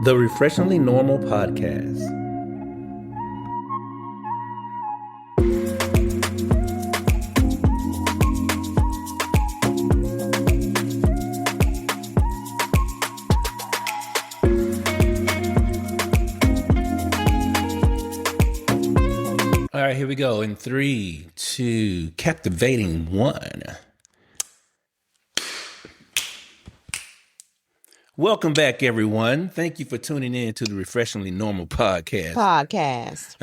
The Refreshingly Normal Podcast. All right, here we go. In 3, 2, captivating 1. Welcome back, everyone. Thank you for tuning in to the Refreshingly Normal Podcast.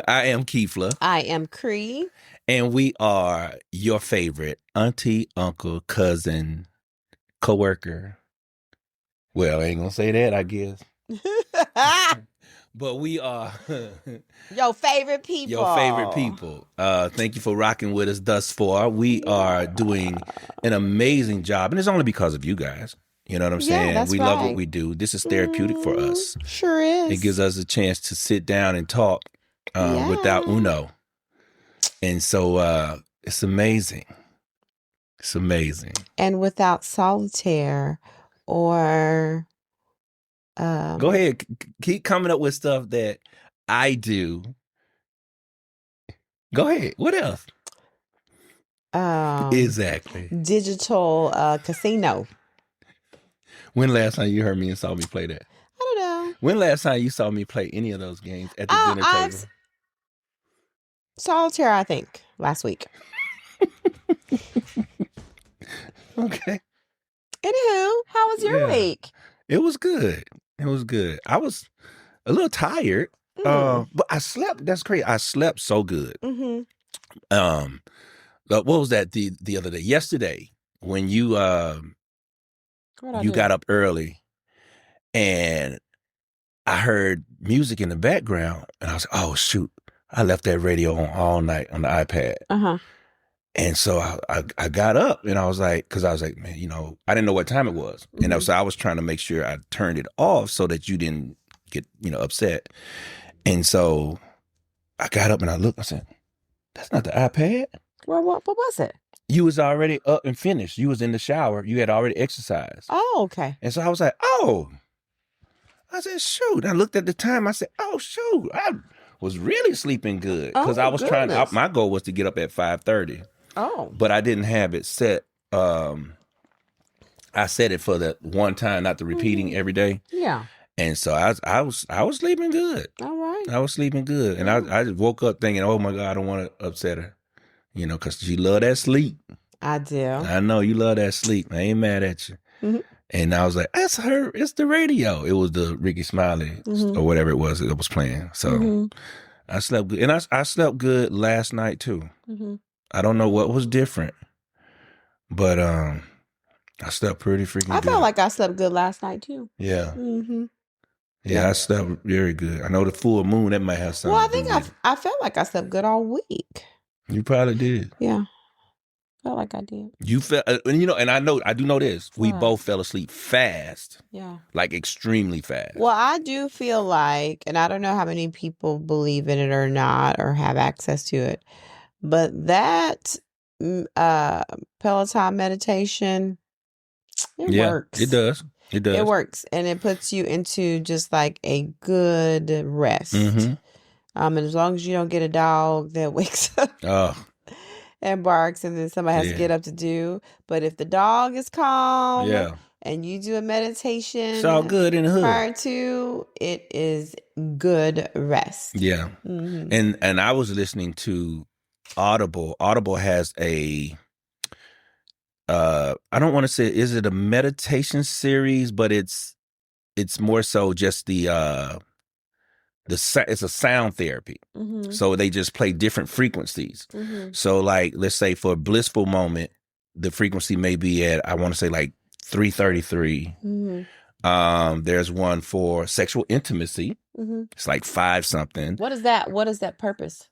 I am Kēfla. I am Crecia. And we are your favorite auntie, uncle, cousin, coworker. Well, I ain't gonna say that, I guess. But we are your favorite people. Your favorite people. Thank you for rocking with us thus far. We are doing an amazing job, and it's only because of you guys. You know what I'm saying? That's we right. love what we do. This is therapeutic for us. Sure is. It gives us a chance to sit down and talk without Uno. And so it's amazing. It's amazing. And without solitaire or... Go ahead. Keep coming up with stuff that I do. Go ahead. What else? Exactly. Digital casino. When last time you heard me and saw me play that? I don't know. When last time you saw me play any of those games at the dinner table? Solitaire, I think, last week. Okay. Anywho, how was your week? It was good. It was good. I was a little tired, but I slept. That's great. I slept so good. Mm-hmm. What was that the other day? Yesterday, when you got up early, and I heard music in the background, and I was like, "Oh shoot! I left that radio on all night on the iPad." And so I got up, and I was like, man, I didn't know what time it was, and so I was trying to make sure I turned it off so that you didn't get upset. And so I got up and I looked. I said, "That's not the iPad." Well, what was it? You was already up and finished. You was in the shower. You had already exercised. Oh, okay. And so I was like, "Oh." I said, "Shoot." I looked at the time. I said, "Oh, shoot." I was really sleeping good because I was trying. My goal was to get up at 5:30. Oh. But I didn't have it set. I set it for the one time, not the repeating every day. Yeah. And so I was sleeping good. All right. I was sleeping good, and I just woke up thinking, "Oh my God, I don't want to upset her," because she love that sleep. I do. I know you love that sleep. I ain't mad at you. Mm-hmm. And I was like, "That's her. It's the radio." It was the Ricky Smiley or whatever it was that was playing. So I slept good, and I slept good last night too. Mm-hmm. I don't know what was different, but I slept pretty freaking good. I felt like I slept good last night too. Yeah. Mm-hmm. Yeah, I slept very good. I know the full moon, that might have something. Well, I think I felt like I slept good all week. You probably did. Yeah. Felt like I did. You felt, and I do know this. We both fell asleep fast. Yeah. Like extremely fast. Well, I do feel like, and I don't know how many people believe in it or not or have access to it, but that Peloton meditation, it works. It does. It does. It works. And it puts you into just like a good rest. Mm-hmm. And as long as you don't get a dog that wakes up and barks and then somebody has to get up to do. But if the dog is calm and you do a meditation, it's all good in the hood. Prior to, it is good rest. Yeah. Mm-hmm. And I was listening to Audible. Audible has a I don't want to say, is it a meditation series, but it's more so just it's a sound therapy. Mm-hmm. So they just play different frequencies. Mm-hmm. So like, let's say for a blissful moment, the frequency may be at, I want to say like 333. Mm-hmm. There's one for sexual intimacy. Mm-hmm. It's like 5 something. What is that? What is that purpose?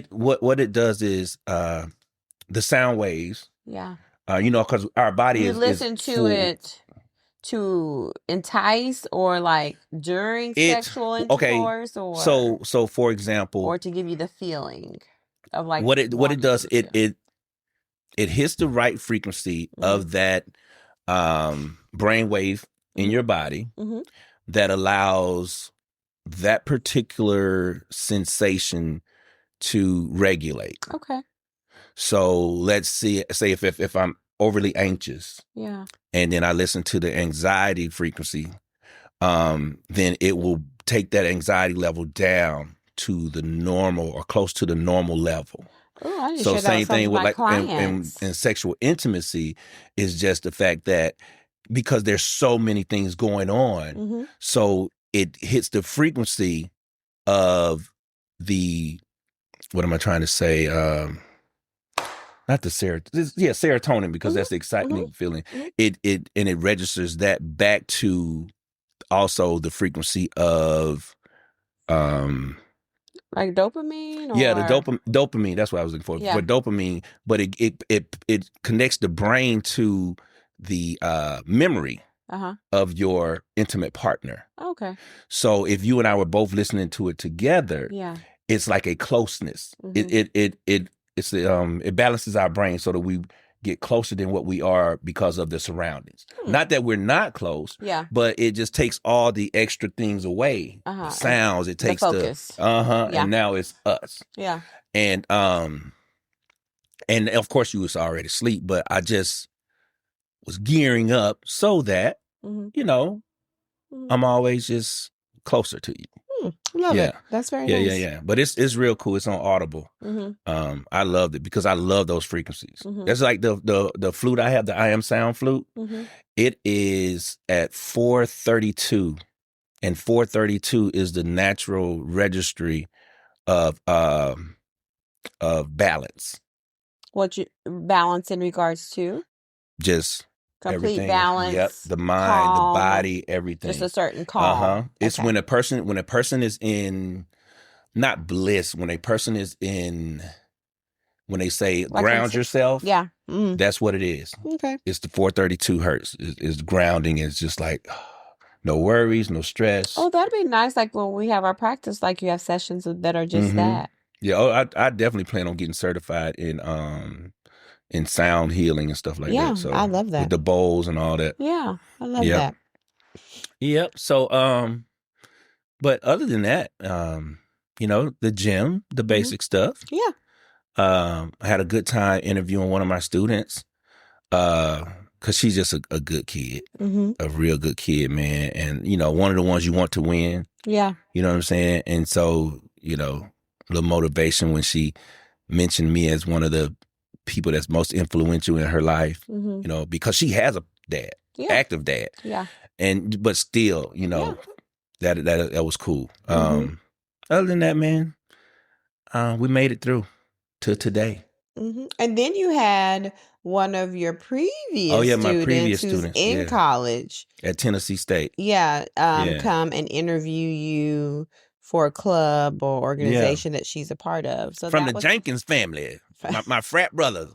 What it does is the sound waves. Yeah. Because our body you listen to it to entice or like during sexual intercourse, or so for example, or to give you the feeling of like what it does, it hits the right frequency of that brainwave in your body, that allows that particular sensation to regulate. Okay. So let's say if I'm overly anxious, and then I listen to the anxiety frequency, then it will take that anxiety level down to the normal or close to the normal level. Oh, I didn't so share that same with some thing of with my like clients. in sexual intimacy is just the fact that because there's so many things going on, so it hits the frequency of the, what am I trying to say? Not the serotonin, because that's the exciting feeling. It registers that back to also the frequency of like dopamine, the dopamine. That's what I was looking for. For dopamine, but it connects the brain to the memory of your intimate partner. Okay. So if you and I were both listening to it together, it's like a closeness. It balances our brain so that we get closer than what we are because of the surroundings. Not that we're not close, but it just takes all the extra things away. The sounds, it takes the focus. And now it's us. Yeah. And of course you was already asleep, but I just was gearing up so that, I'm always just closer to you. Love it. That's very nice. Yeah. But it's real cool. It's on Audible. I loved it because I love those frequencies. That's like the flute I have, the I Am Sound flute. It is at 432, and 432 is the natural registry of balance. What you balance in regards to? Just complete everything. balance. Yep, the mind, calm, the body, everything. Just a certain calm. It's when a person is in not bliss, when a person is in, when they say like ground yourself. Yeah. That's what it is. Okay. It's the 432 hertz. Is grounding. It's just like no worries, no stress. Oh, that'd be nice. Like when we have our practice, like you have sessions that are just that. Yeah. I definitely plan on getting certified in sound healing and stuff like that. So I love that. With the bowls and all that. Yeah, I love that. Yep. So, but other than that, the gym, the basic stuff. Yeah. I had a good time interviewing one of my students, because she's just a good kid, a real good kid, man. And, one of the ones you want to win. Yeah. You know what I'm saying? And so, the motivation when she mentioned me as one of the people that's most influential in her life, because she has a dad, active dad. Yeah. But still, that was cool. Other than that, man, we made it through to today. And then you had one of your previous students who's in college at Tennessee State. Come and interview you for a club or organization that she's a part of. So from the Jenkins family, my frat brothers.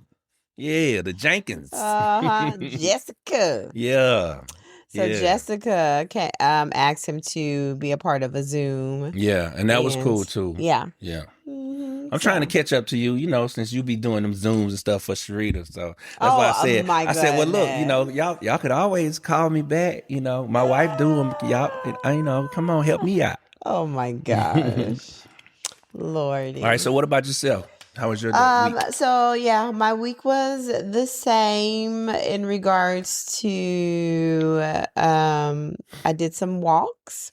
Yeah, the Jenkins. Jessica. Yeah. So Jessica asked him to be a part of a Zoom. Yeah, and that was cool too. Yeah. Yeah. I'm trying to catch up to you, since you be doing them Zooms and stuff for Sharita. So that's why I said, well, look, y'all could always call me back. My wife do them. Y'all, come on, help me out. Oh my gosh. Lordy. All right, so what about yourself? How was your week? So my week was the same in regards to I did some walks.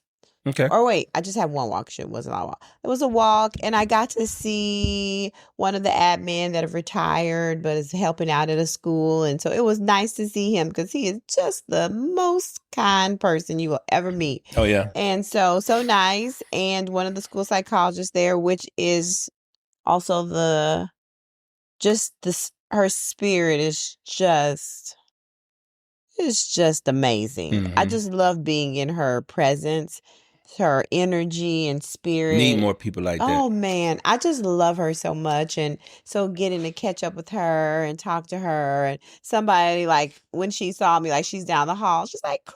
Okay. Or wait, I just had one walk. It wasn't a walk. It was a walk, and I got to see one of the admin that have retired but is helping out at a school. And so it was nice to see him because he is just the most kind person you will ever meet. Oh, yeah. And so nice. And one of the school psychologists there, which is also her spirit is just amazing. I just love being in her presence, her energy and spirit. Need more people like that. Oh man, I just love her so much. And so getting to catch up with her and talk to her, and somebody like when she saw me, like she's down the hall, she's like,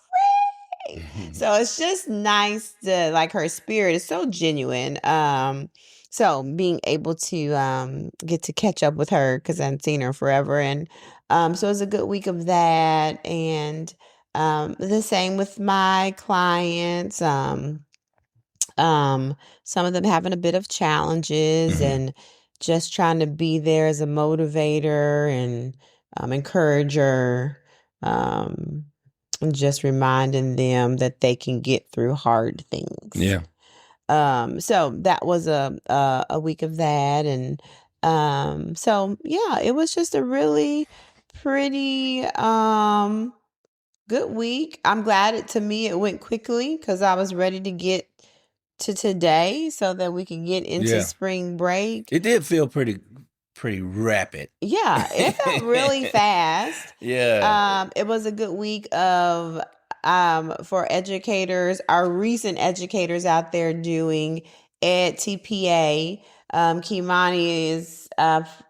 Craig. So it's just nice to like her spirit is so genuine. So being able to get to catch up with her because I hadn't seen her forever. And so it was a good week of that. And The same with my clients. Some of them having a bit of challenges and just trying to be there as a motivator and encourager, and just reminding them that they can get through hard things. Yeah. So that was a week of that, and so yeah, it was just a really pretty good week. I'm glad to me it went quickly because I was ready to get to today so that we can get into spring break. It did feel pretty rapid. Yeah, it felt really fast. Yeah. It was a good week of for educators, our recent educators out there doing Ed TPA. Kimani is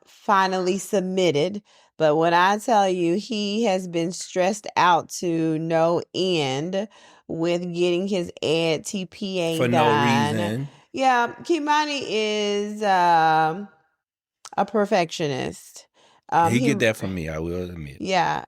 finally submitted. But when I tell you, he has been stressed out to no end with getting his Ed TPA for done. No reason. Yeah, Kimani is a perfectionist. He get that from me, I will admit. Yeah.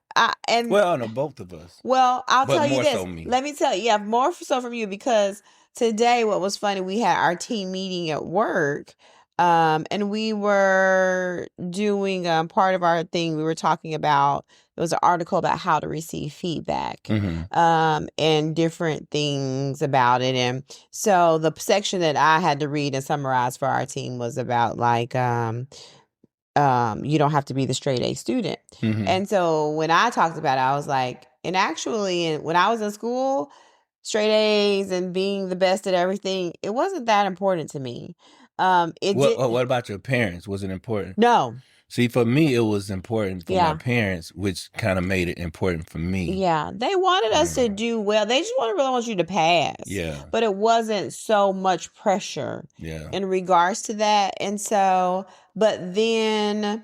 Well, no, both of us. Well, I'll but tell you more this. So me. Let me tell you, yeah, more so from you, because today what was funny, we had our team meeting at work. And we were doing part of our thing. We were talking about, it was an article about how to receive feedback, and different things about it. And so the section that I had to read and summarize for our team was about like, you don't have to be the straight A student. And so when I talked about it, I was like, and actually when I was in school, straight A's and being the best at everything, it wasn't that important to me. What about your parents? Was it important? No. See, for me, it was important for my parents, which kind of made it important for me. Yeah, they wanted us to do well. They just really want you to pass. Yeah. But it wasn't so much pressure in regards to that. And so, but then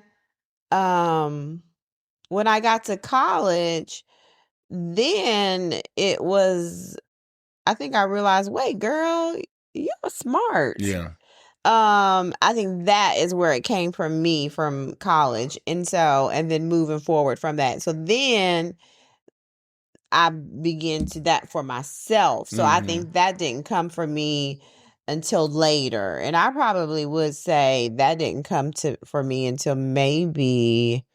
when I got to college, then it was, I think I realized, wait, girl, you're smart. Yeah. I think that is where it came from me from college. And so, and then moving forward from that. So then I began to that for myself. So I think that didn't come from me until later. And I probably would say that didn't come for me until maybe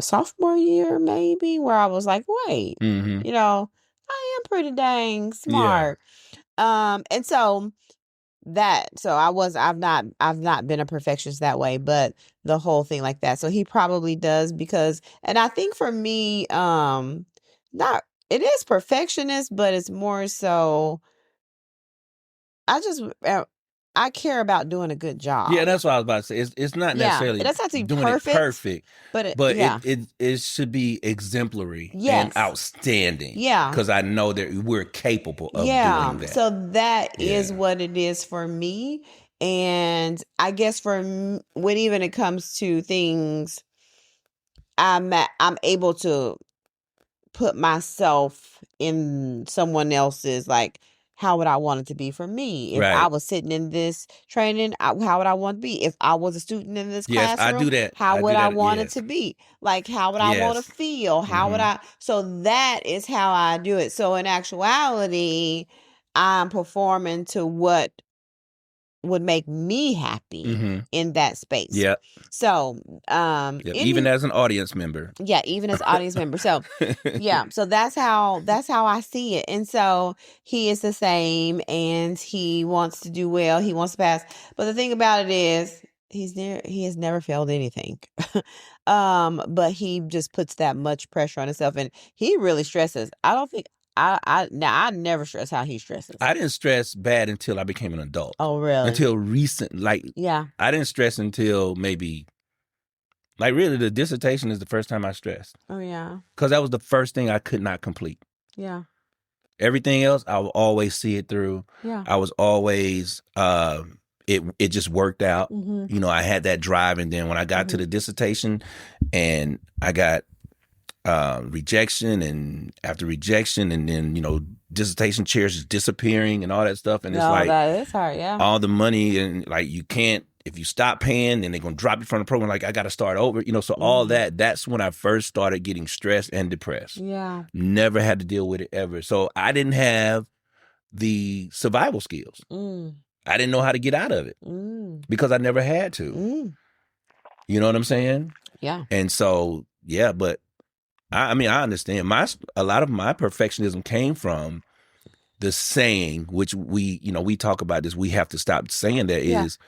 sophomore year, maybe, where I was like, wait, you know, I am pretty dang smart. And so I've not been a perfectionist that way, but the whole thing like that. So he probably does, because, and I think for me, it is perfectionist, but it's more so, I care about doing a good job. Yeah, that's what I was about to say. It's not necessarily it doesn't have to be doing perfect, it perfect, but it should be exemplary and outstanding. Yeah, because I know that we're capable of doing that. So that is what it is for me. And I guess when even it comes to things, I'm able to put myself in someone else's, like, how would I want it to be for me? If I was sitting in this training, how would I want to be? If I was a student in this classroom, I do that. How would I want it to be? Like, how would I want to feel? How would I? So that is how I do it. So in actuality, I'm performing to what would make me happy in that space. Yeah. So, even as an audience member. Yeah, even as audience member. So, yeah. So that's how I see it. And so he is the same, and he wants to do well. He wants to pass. But the thing about it is, he has never failed anything. But he just puts that much pressure on himself, and he really stresses. I don't think I never stress how he stresses. I didn't stress bad until I became an adult. Oh, really? Until recent, I didn't stress until maybe, really, the dissertation is the first time I stressed. Oh, yeah. Because that was the first thing I could not complete. Yeah. Everything else, I would always see it through. Yeah. I was always, it just worked out. You know, I had that drive, and then when I got to the dissertation, and I got rejection, and after rejection, and then, you know, dissertation chairs is disappearing and all that stuff, and it's like, that is hard. Yeah, all the money, and like, you can't if you stop paying, then they're going to drop you from the program. Like, I got to start over, so all that's when I first started getting stressed and depressed. Yeah. Never had to deal with it ever. So I didn't have the survival skills. I didn't know how to get out of it because I never had to. You know what I'm saying? Yeah. And so, yeah, but I mean, I understand. A lot of my perfectionism came from the saying, which we talk about this. We have to stop saying that is,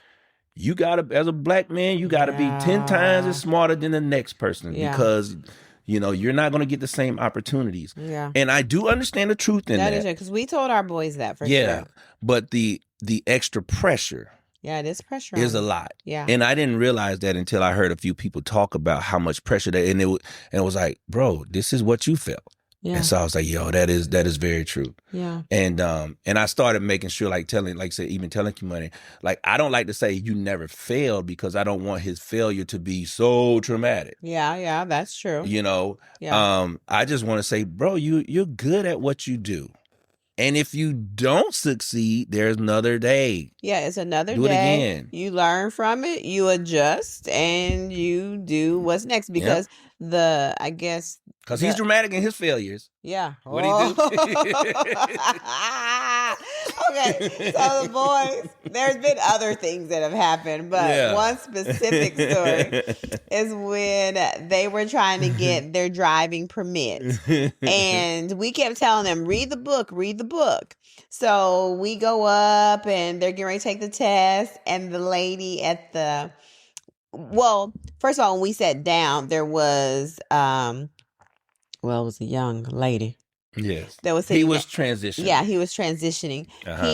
you gotta, as a black man, you gotta be 10 times as smarter than the next person because, you're not gonna get the same opportunities. Yeah. And I do understand the truth in that. That is it, because we told our boys that for Yeah. sure. But the extra pressure. Yeah, it is pressure. Is a lot. Yeah. And I didn't realize that until I heard a few people talk about how much pressure and it was like, bro, this is what you felt. Yeah. And so I was like, yo, that is very true. Yeah. And I started making sure, like say, even telling Kimani, like, I don't like to say you never failed because I don't want his failure to be so traumatic. Yeah, that's true. Yeah. I just want to say, bro, you're good at what you do. And if you don't succeed, there's another day. Yeah, it's another day. Do it again. You learn from it, you adjust, and you do what's next. Because because he's dramatic in his failures. Yeah. What'd he do? Okay, so the boys, there's been other things that have happened, but one specific story is when they were trying to get their driving permit. And we kept telling them, read the book. So we go up and they're getting ready to take the test, and the lady at first of all, when we sat down, there was it was a young lady. Yes. He was transitioning. Yeah, he was transitioning. Uh-huh.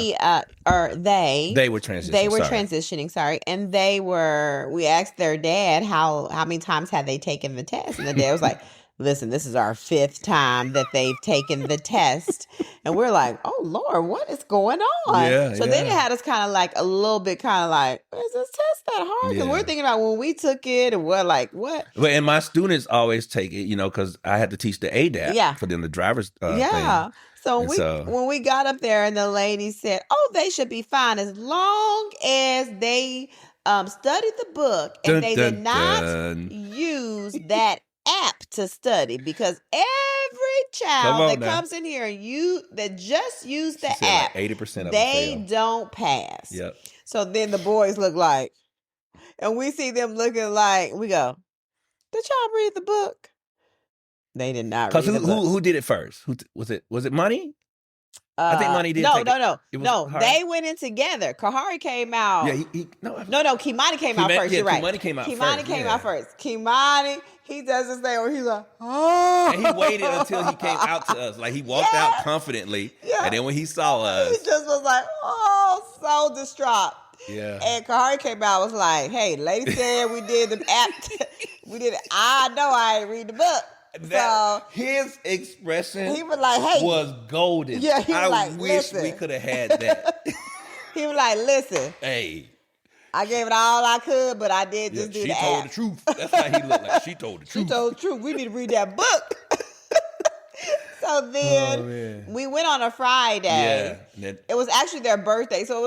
They were transitioning. They were transitioning, sorry. And we asked their dad how many times had they taken the test. And the dad was like, listen, this is our 5th time that they've taken the test. And we're like, oh, Lord, what is going on? So then it had us kind of like a little bit kind of like, is this test that hard? Because we're thinking about when we took it and we're like, what? Well, and my students always take it, because I had to teach the ADAP for them, the driver's thing. So when we got up there and the lady said, oh, they should be fine as long as they studied the book and they did not use that app to study, because every child that comes in here that just use the app, like 80% of they don't pass. Yep. So then the boys look like, and we see them looking like, we go, did y'all read the book? They did not read the book. Who did it first? Who was it Money? I think Money did. No. They went in together. Kahari came out. Yeah, No. Kimani came out first. You're right. Kimani came out first. Kimani, he does this thing where he's like, oh. And he waited until he came out to us. Like, he walked out confidently. Yeah. And then when he saw us, he just was like, oh, so distraught. Yeah. And Kahari came out and was like, hey, lady said we did the app. We did it. I know I ain't read the book. His expression, he was like, "Hey," was golden. Yeah, he was I wish we could have had that. He was like, "Listen, hey, I gave it all I could, but I did just do the app." She told the truth. That's how he looked like. She told the truth. She told the truth. We need to read that book. So then we went on a Friday. Yeah, it was actually their birthday, so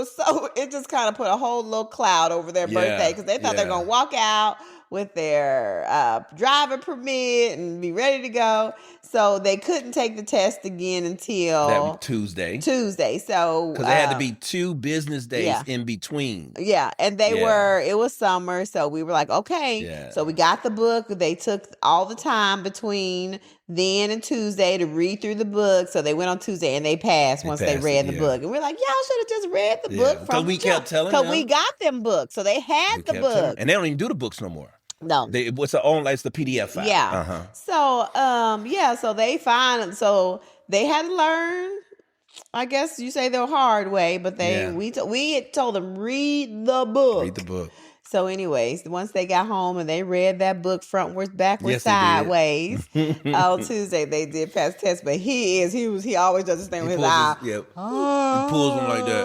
it just kind of put a whole little cloud over their birthday, because they thought they were gonna walk out with their driver permit and be ready to go. So they couldn't take the test again until Tuesday. So because there had to be 2 business days in between. Yeah, and it was summer, so we were like, okay. Yeah. So we got the book. They took all the time between then and Tuesday to read through the book. So they went on Tuesday and they passed once they read the book. And we're like, y'all should have just read the book from we kept telling them. Because we got them books. So they had the book. And they don't even do the books no more. No. It's the PDF file. Yeah. Uh-huh. So, so they had to learn, I guess you say the hard way, but we had told them, read the book. Read the book. So anyways, once they got home and they read that book frontwards, backwards, sideways, on Tuesday they did pass the test. But he always does this thing with his eye. He pulls them like that.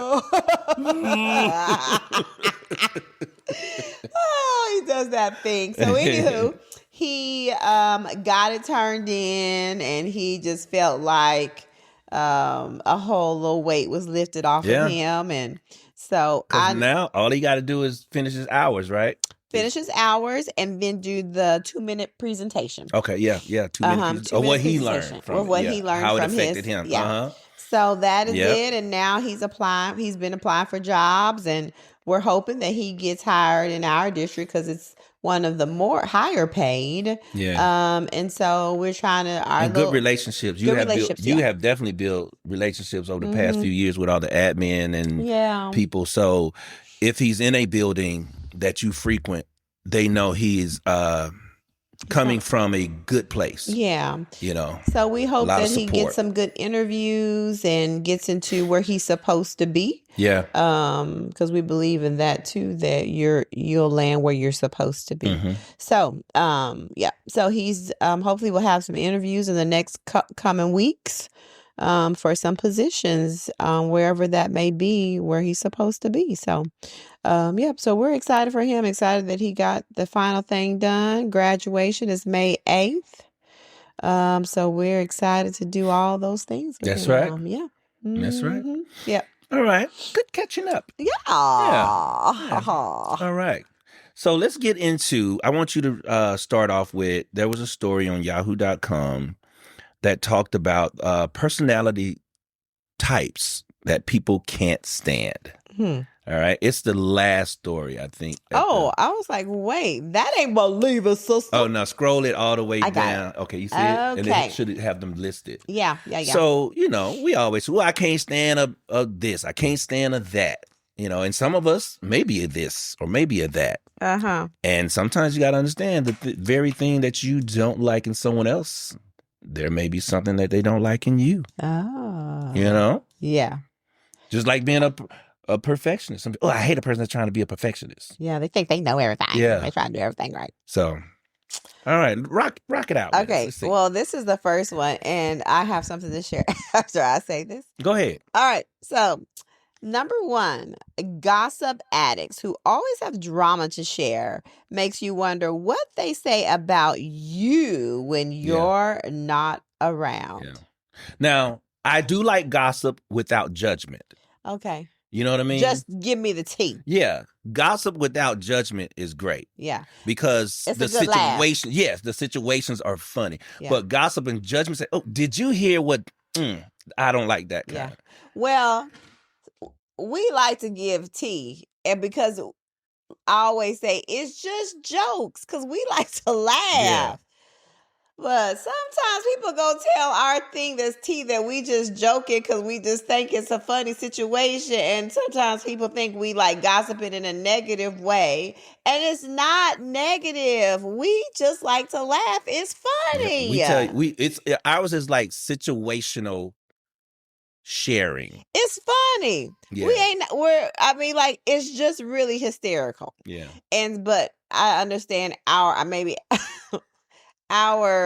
Oh, he does that thing. So anywho, he got it turned in, and he just felt like a whole little weight was lifted off of him. And So Because now all he got to do is finish his hours, right? Finish his hours and then do the 2-minute presentation. Okay, yeah, 2 minutes. Or what he learned from what he learned how from it affected him. Yeah. So that is it. And now he's been applying for jobs, and we're hoping that he gets hired in our district because it's one of the more higher paid. Yeah. And so we're trying to good relationships. You have definitely built relationships over the past few years with all the admin and people. So if he's in a building that you frequent, they know he's coming from a good place. Yeah. You know. So we hope that he gets some good interviews and gets into where he's supposed to be. Yeah. Because we believe in that too, that you'll land where you're supposed to be. Mm-hmm. So, yeah. So he's hopefully we'll have some interviews in the next coming weeks for some positions wherever that may be where he's supposed to be. So, so we're excited for him, excited that he got the final thing done. Graduation is May 8th. So we're excited to do all those things with That's him. right. Yeah. Mm-hmm. That's right. Yep. All right. Good catching up. Yeah. All right. So let's get into, I want you to start off with, there was a story on yahoo.com that talked about personality types that people can't stand. All right. It's the last story, I think. I was like, wait, that ain't Believer, sister. Oh, no, scroll it all the way down. Okay, you see it? And then it should have them listed. Yeah. So, we always, I can't stand a this. I can't stand a that. And some of us, maybe a this or maybe a that. And sometimes you got to understand that the very thing that you don't like in someone else, there may be something that they don't like in you. Oh. Yeah. Just like being a perfectionist. I hate a person that's trying to be a perfectionist. Yeah, they think they know everything. Yeah. They try to do everything right. So, all right, rock it out. Okay, well, this is the first one, and I have something to share after I say this. Go ahead. All right, so number 1, gossip addicts who always have drama to share makes you wonder what they say about you when you're not around. Yeah. Now, I do like gossip without judgment. Okay. You know what I mean? Just give me the tea. Yeah. Gossip without judgment is great. Yeah. Because it's the situation, the situations are funny. Yeah. But gossip and judgment say, oh, did you hear what? I don't like that kind. Yeah. Well, we like to give tea. And because I always say it's just jokes because we like to laugh. Yeah. But sometimes people go tell our thing that's tea that we just joking because we just think it's a funny situation. And sometimes people think we like gossiping in a negative way. And it's not negative. We just like to laugh. It's funny. Yeah, we tell you, ours is like situational sharing. It's funny. Yeah. It's just really hysterical. Yeah. But I understand our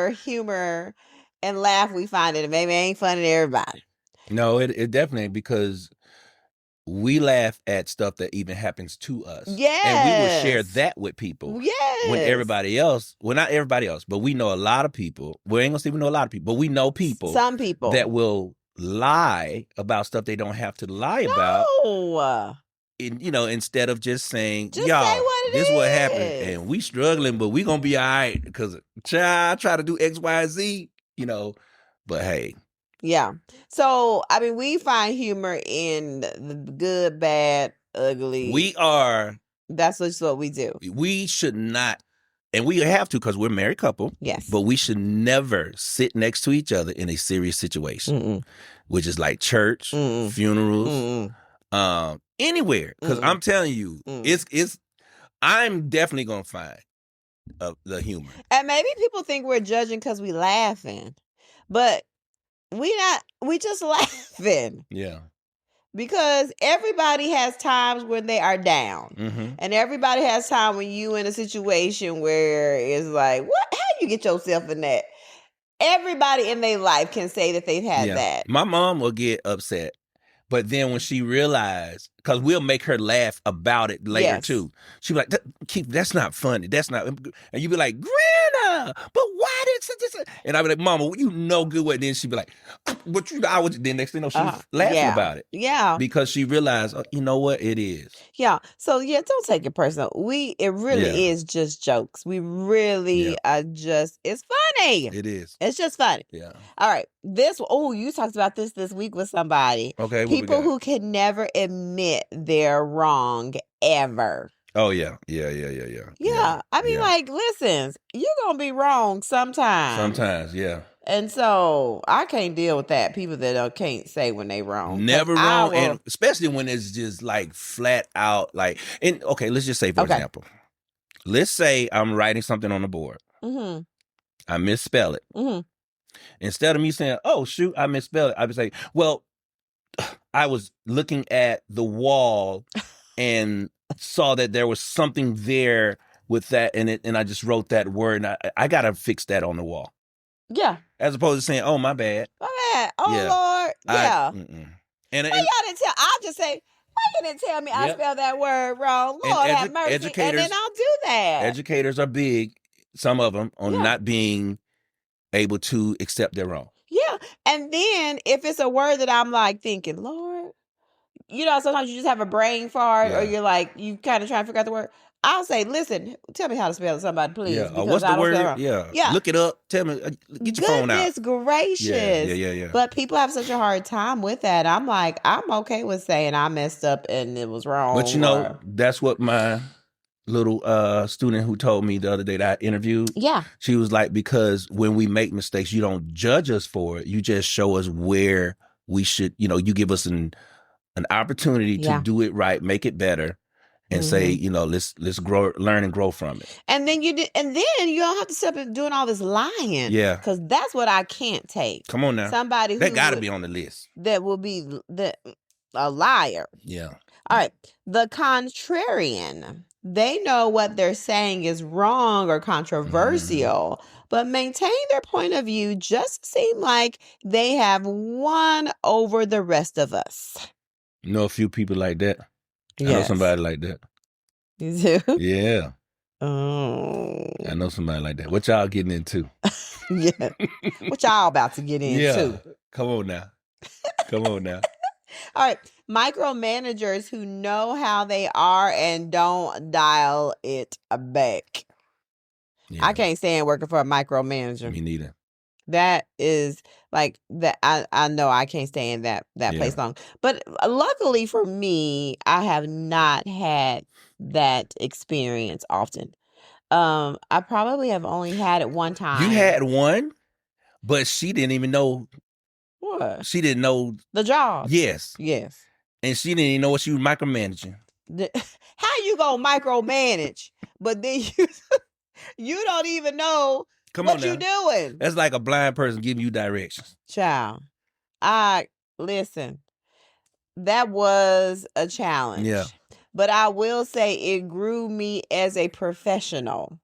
humor and laugh, we find it maybe ain't funny to everybody. No, it definitely, because we laugh at stuff that even happens to us. Yes. And we will share that with people. Yes. When everybody else, well, not everybody else, but we know a lot of people. We ain't gonna say we know a lot of people, but we know people. Some people. That will lie about stuff they don't have to lie about. No. Instead of just saying, just y'all, say what this is what happened, and we struggling, but we gonna be all right because I try to do X, Y, Z, but hey. Yeah. So, we find humor in the good, bad, ugly. That's just what we do. We should not, and we have to because we're a married couple. Yes. But we should never sit next to each other in a serious situation, which is like church, funerals, anywhere. Because I'm telling you, I'm definitely gonna find the humor. And maybe people think we're judging because we laughing, but we just laughing. Yeah. Because everybody has times when they are down, and everybody has time when you in a situation where it's like, what? How you get yourself in that? Everybody in their life can say that they've had that. My mom will get upset. But then when she realized, because we'll make her laugh about it later too. She'll be like, Keith, that's not funny. That's not. And you be like, Grandma, but why did such? And I'd be like, Mama, you know good what? Then she'd be like, but you know, I was. Then next thing you know, she was laughing about it. Yeah, because she realized, you know what, it is. Yeah. So don't take it personal. It really is just jokes. We really are just. It's funny. It is. It's just funny. Yeah. All right. You talked about this week with somebody. Okay. People who can never admit they're wrong ever. Oh yeah. Yeah. I mean, like, listen, you're gonna be wrong sometimes. Sometimes, yeah. And so I can't deal with that. People that can't say when they wrong. Never wrong, and especially when it's just like flat out like. And okay, let's just say for example, let's say I'm writing something on the board. Mm-hmm. I misspell it. Mm-hmm. Instead of me saying, "Oh shoot, I misspelled it," I would say, "Well, I was looking at the wall and saw that there was something there with that, and I just wrote that word, and I gotta fix that on the wall." Yeah. As opposed to saying, "Oh, my bad. My bad. Oh, yeah. Lord." Yeah. And y'all didn't tell? I'll just say, why you didn't tell me I spelled that word wrong? Lord have mercy. And then I'll do that. Educators are big, some of them, on not being able to accept their wrong. Yeah. And then if it's a word that I'm like thinking, Lord, sometimes you just have a brain fart or you're like, you kind of trying to figure out the word. I'll say, listen, tell me how to spell it, somebody, please. Yeah. What's the word? Yeah. Look it up. Tell me. Get your phone out. Goodness gracious. Yeah. But people have such a hard time with that. I'm like, I'm okay with saying I messed up and it was wrong. But that's what my little student who told me the other day that I interviewed. Yeah. She was like, because when we make mistakes, you don't judge us for it. You just show us where we should, you give us an opportunity to do it right, make it better. And say, let's grow, learn and grow from it. And then you don't have to stop doing all this lying. Yeah. Because that's what I can't take. Come on now. Somebody who that got to be on the list. That will be a liar. Yeah. All right. The contrarian. They know what they're saying is wrong or controversial, but maintain their point of view just to seem like they have won over the rest of us. You know a few people like that? Yes. I know somebody like that. You do? Yeah. Oh. I know somebody like that. What y'all getting into? Yeah. What y'all about to get into? Yeah. Come on now. All right. Micromanagers who know how they are and don't dial it back. Yeah. I can't stand working for a micromanager. Me neither. That is like that. I know I can't stay in that place long. But luckily for me, I have not had that experience often. I probably have only had it one time. You had one, but she didn't even know. What? She didn't know the job. Yes. And she didn't even know what she was micromanaging. How you gonna micromanage? But then you don't even know. What you doing? That's like a blind person giving you directions. Child, listen, that was a challenge. Yeah. But I will say it grew me as a professional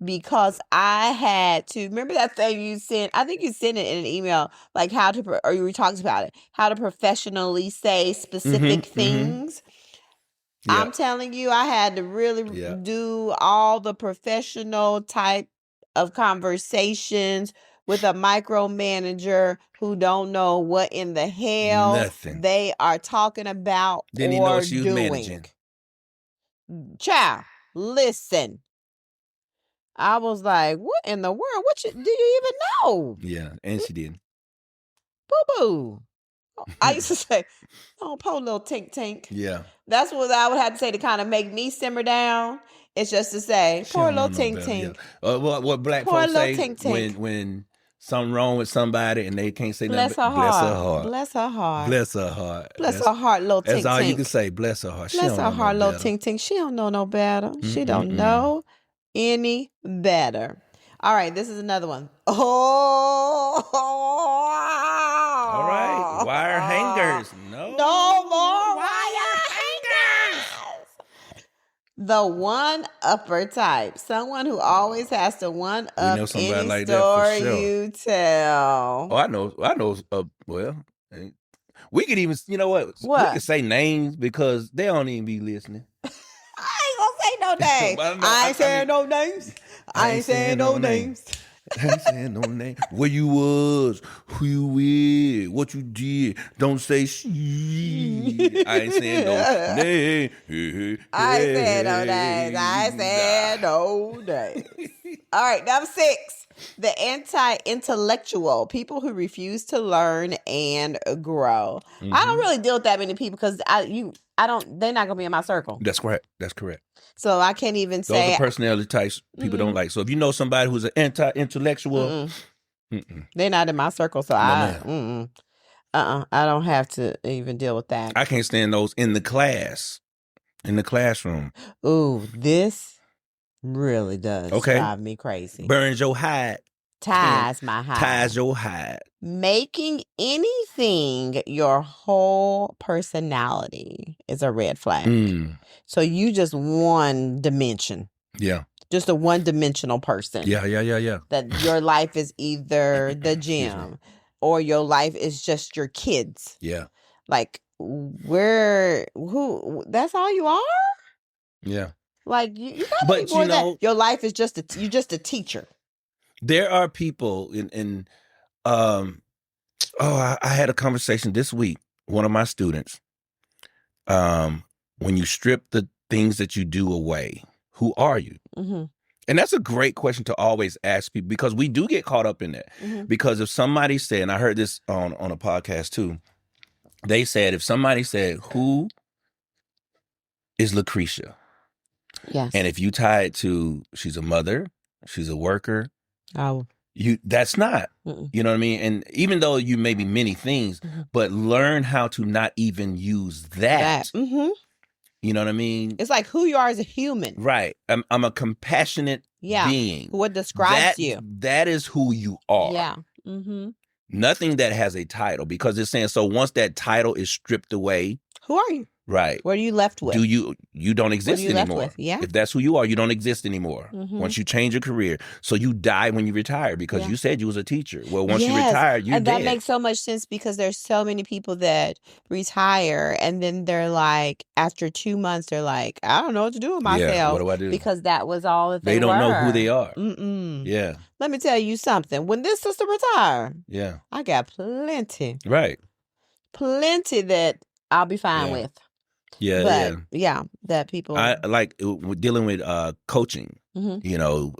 because I had to, remember that thing you sent? I think you sent it in an email, like or you talked about it, how to professionally say specific things. Yep. I'm telling you, I had to really do all the professional type of conversations with a micromanager who don't know what in the hell they are talking about Didn't or even know what she was doing. Managing. Child, listen. I was like, what in the world? Do you even know? Yeah, and she did. Boo-boo. I used to say, oh, poor little tink. Yeah. That's what I would have to say to kind of make me simmer down. It's just to say, poor little tink. Yeah. What black folks say when something wrong with somebody and they can't say nothing. Bless her heart. Bless her heart. Bless her heart. Bless her heart, little tink. That's all you can say. Bless her heart. Bless her heart, little tink. She don't know no better. She don't know any better. All right, this is another one. Oh. All right. Wire hangers. No more wire hangers. The one-upper type. Someone who always has to one-up any like story you tell. Oh, I know. Well, we could even, you know what? We could say names because they don't even be listening. I ain't gonna say no names. I ain't saying no names. I ain't saying no names. I ain't saying no name. Where you was, who you with, what you did. Don't say shit. I ain't saying no name. I ain't saying no names. I ain't saying no names. All right, number 6. The anti-intellectual, people who refuse to learn and grow. Mm-hmm. I don't really deal with that many people because they're not gonna be in my circle. That's correct. That's correct. So I can't even say those are personality types people don't like. So if you know somebody who's an anti-intellectual, they're not in my circle. So I don't have to even deal with that. I can't stand those in the classroom. Ooh, this really does drive me crazy. Burns your hide. Ties my hide. Ties your hide. Making anything your whole personality is a red flag. So you just one dimension. Yeah. Just a one-dimensional person. Yeah. That your life is either the gym or your life is just your kids. Yeah. Like that's all you are? Yeah. Like you gotta be more than that. Your life is you're just a teacher. There are people I had a conversation this week. One of my students, when you strip the things that you do away, who are you? Mm-hmm. And that's a great question to always ask people because we do get caught up in that. Mm-hmm. Because if somebody said, and I heard this on a podcast too, they said, if somebody said, who is Crecia? Yes. And if you tie it to, she's a mother, she's a worker. Oh. That's not, you know what I mean? And even though you may be many things, but learn how to not even use that. Mm-hmm. You know what I mean? It's like who you are as a human. Right. I'm a compassionate being. What describes you. That is who you are. Yeah. Mm-hmm. Nothing that has a title, because it's saying, so once that title is stripped away. Who are you? Right. What are you left with? You don't exist anymore. Yeah. If that's who you are, you don't exist anymore. Mm-hmm. Once you change your career. So you die when you retire because you said you was a teacher. Well, once you retire, you're dead. That makes so much sense because there's so many people that retire and then they're like, after 2 months, they're like, I don't know what to do with myself. Yeah, what do I do? Because that was all that they don't were. know who they are. Mm-mm. Yeah. Let me tell you something. When this sister retired, I got plenty. Right. Plenty that I'll be fine with. Yeah, that people. I like dealing with coaching. Mm-hmm. You know,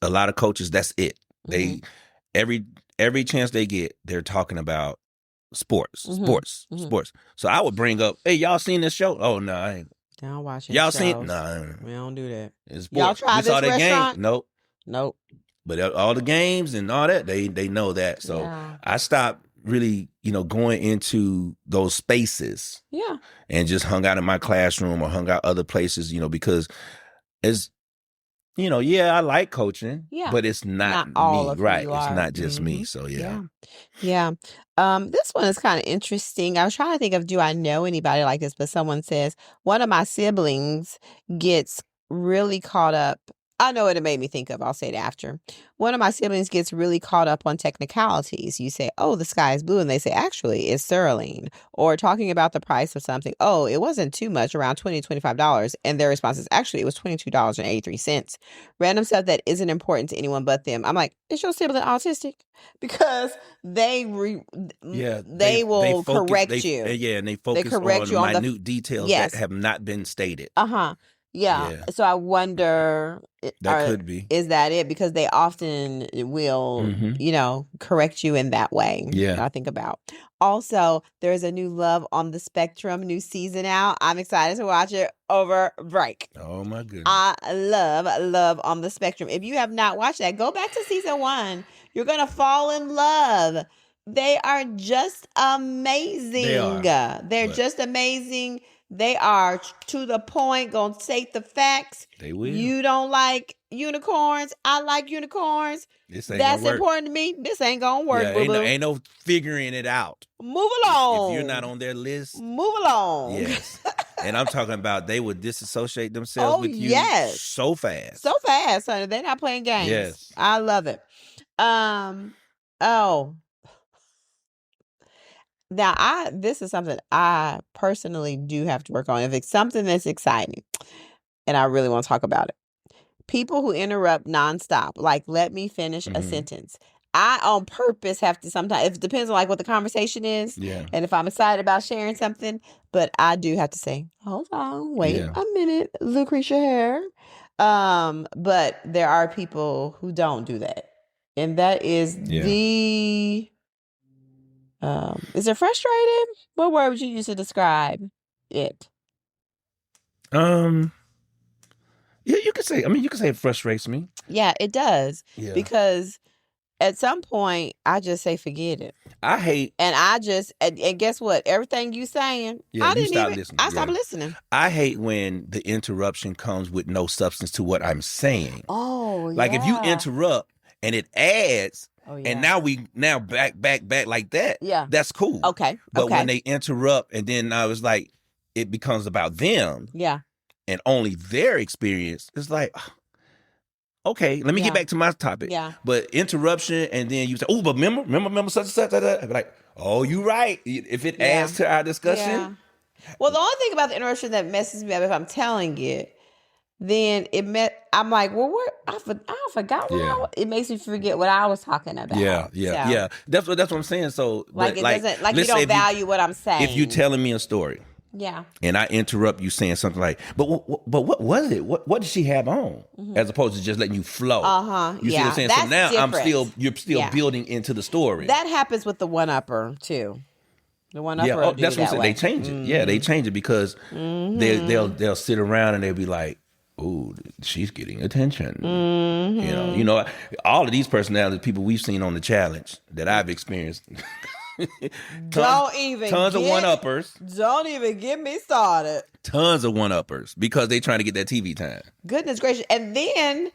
a lot of coaches. That's it. Mm-hmm. They every chance they get, they're talking about sports. So I would bring up, hey, y'all seen this show? Oh no, I ain't. I don't watch it. Y'all seen? No, we don't do that. It's sports. Y'all try this restaurant? Game? Nope. But all the games and all that, they know that. So I stopped really, going into those spaces. Yeah. And just hung out in my classroom or hung out other places, because it's, I like coaching, but it's not all me, of right? It's not just me. So Yeah. This one is kind of interesting. I was trying to think of, do I know anybody like this? But someone says, one of my siblings gets really caught up. I know what it made me think of. I'll say it after. One of my siblings gets really caught up on technicalities. You say, oh, the sky is blue. And they say, actually, it's sterling. Or talking about the price of something. Oh, it wasn't too much, around $20, $25. And their response is, actually, it was $22.83. Random stuff that isn't important to anyone but them. I'm like, is your sibling autistic? Because they will correct you. And they focus on minute details that have not been stated. Yeah. So I wonder, could be. Is that it? Because they often will, correct you in that way. Yeah. I think about. Also, there's a new Love on the Spectrum, new season out. I'm excited to watch it over break. Oh my goodness. I love Love on the Spectrum. If you have not watched that, go back to season 1. You're going to fall in love. They are just amazing. They're just amazing. They are to the point, gonna state the facts. They will. You don't like unicorns. I like unicorns. That's important to me. This ain't gonna work, ain't no figuring it out. Move along. If you're not on their list. Move along. Yes. And I'm talking about they would disassociate themselves with you so fast. So fast, honey. They're not playing games. Yes. I love it. Now, this is something I personally do have to work on. If it's something that's exciting and I really want to talk about it, people who interrupt nonstop, like let me finish a sentence. I on purpose have to sometimes, it depends on like what the conversation is. Yeah. And if I'm excited about sharing something, but I do have to say, hold on, wait a minute, Lucretia Hare. But there are people who don't do that. And that is is it frustrating? What word would you use to describe it? Yeah, you could say, you could say it frustrates me. Yeah, it does. Yeah. Because at some point, I just say, forget it. I hate. And I just, and guess what? Everything you saying, I stopped listening. I hate when the interruption comes with no substance to what I'm saying. Oh, like if you interrupt and it adds, and now back like that. Yeah. That's cool. Okay. But when they interrupt and then I was like, it becomes about them. Yeah. And only their experience, it's like, okay, let me get back to my topic. Yeah. But interruption, and then you say, oh, but remember such and such. I'd be like, oh, you right. If it adds to our discussion. Yeah. Well, the only thing about the interruption that messes me up, if I'm telling it, then I'm like, well, what? I forgot what it makes me forget what I was talking about. Yeah. That's what I'm saying. So like it doesn't, like you don't value what I'm saying. If you're telling me a story. Yeah. And I interrupt you saying something like, but what was it? What did she have on? As opposed to just letting you flow. You see what I'm saying? That's so now different. you're still building into the story. That happens with the one-upper too. The one-upper. Yeah, that's what I'm saying. They change it. Yeah, they change it because they'll sit around and they'll be like, ooh, she's getting attention. You know, all of these personalities, people we've seen on the challenge that I've experienced. Tons of one-uppers. Don't even get me started. Tons of one-uppers because they trying to get that TV time. Goodness gracious. And then,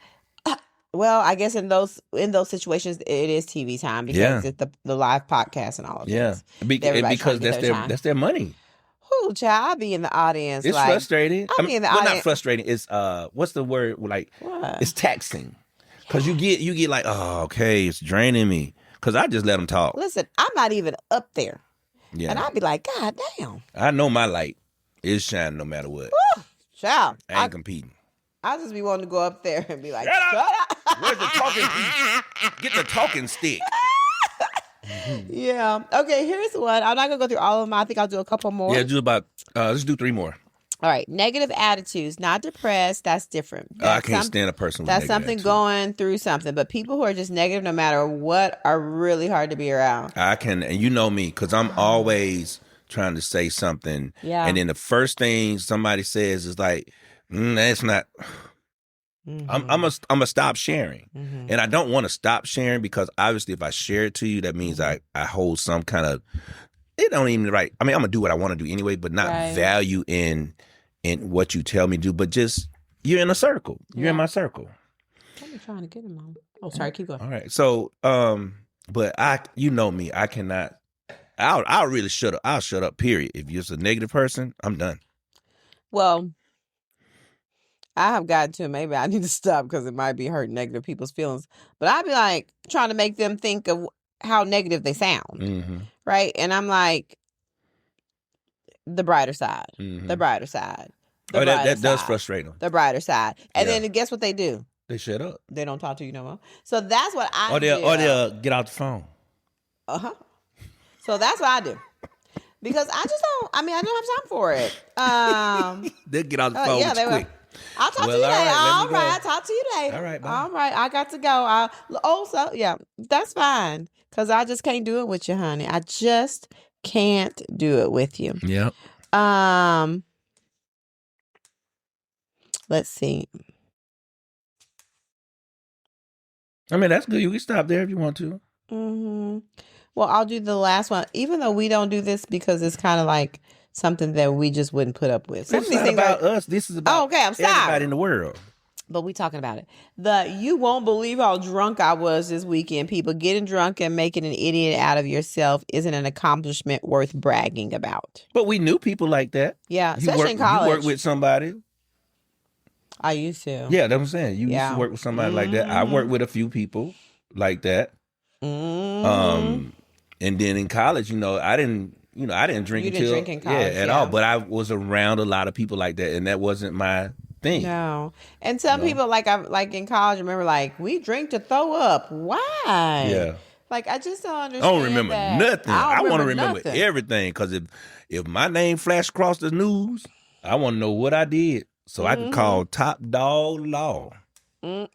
well, I guess in those situations, it is TV time because it's the live podcast and all of this. Because that's their money. Ooh, child, I'll be in the audience. It's frustrating. I'll be in the audience. Not frustrating. It's what's the word? Like, it's taxing. Because you get like, oh, okay, it's draining me. Because I just let them talk. Listen, I'm not even up there. Yeah. And I'd be like, God damn. I know my light is shining no matter what. Woo, child. I ain't competing. I just be wanting to go up there and be like, shut up. Where's the talking piece? Get the talking stick. Yeah. Okay, here's one. I'm not going to go through all of them. I think I'll do a couple more. Yeah, let's do 3 more. All right. Negative attitudes, not depressed. That's different. I can't stand a person with that's negative something attitude. Going through something. But people who are just negative no matter what are really hard to be around. And you know me, because I'm always trying to say something. Yeah. And then the first thing somebody says is like, that's not... I'm gonna stop sharing. And I don't want to stop sharing because obviously if I share it to you, that means I hold some kind of... It don't even right. I mean, I'm gonna do what I want to do anyway, but not value in what you tell me to do. But just you're in a circle. You're in my circle. I'm trying to get him on. Oh, sorry. Keep going. All right. So, but you know me. I cannot. I'll really shut up. I'll shut up. Period. If you're just a negative person, I'm done. Well, I have gotten to maybe I need to stop because it might be hurting negative people's feelings. But I'd be like trying to make them think of how negative they sound. Right. And I'm like, the brighter side, the brighter side. That does frustrate them. The brighter side. And then guess what they do? They shut up. They don't talk to you no more. So that's what I do. Or they'll get out the phone. So that's what I do. Because I don't have time for it. They'll get out the phone quick. I'll talk to you later. All right, I'll talk to you later. All right, bye. All right, I got to go. That's fine. Because I just can't do it with you, honey. I just can't do it with you. Yep. Let's see. I mean, that's good. You can stop there if you want to. Well, I'll do the last one. Even though we don't do this because it's kind of like something that we just wouldn't put up with. This is not about us. This is about everybody in the world. But we talking about it. You won't believe how drunk I was this weekend. People, getting drunk and making an idiot out of yourself isn't an accomplishment worth bragging about. But we knew people like that. Yeah, especially in college. You worked with somebody. I used to. Yeah, that's what I'm saying. You used to work with somebody like that. I worked with a few people like that. And then in college, I didn't drink you didn't drink in college, at all. But I was around a lot of people like that, and that wasn't my thing. No. And some people, like in college, remember, like, we drink to throw up. Why? Yeah. Like, I just don't understand. I don't remember that. nothing. I want to remember nothing. everything, because if my name flashed across the news, I want to know what I did so I can call Top Dog Law. Come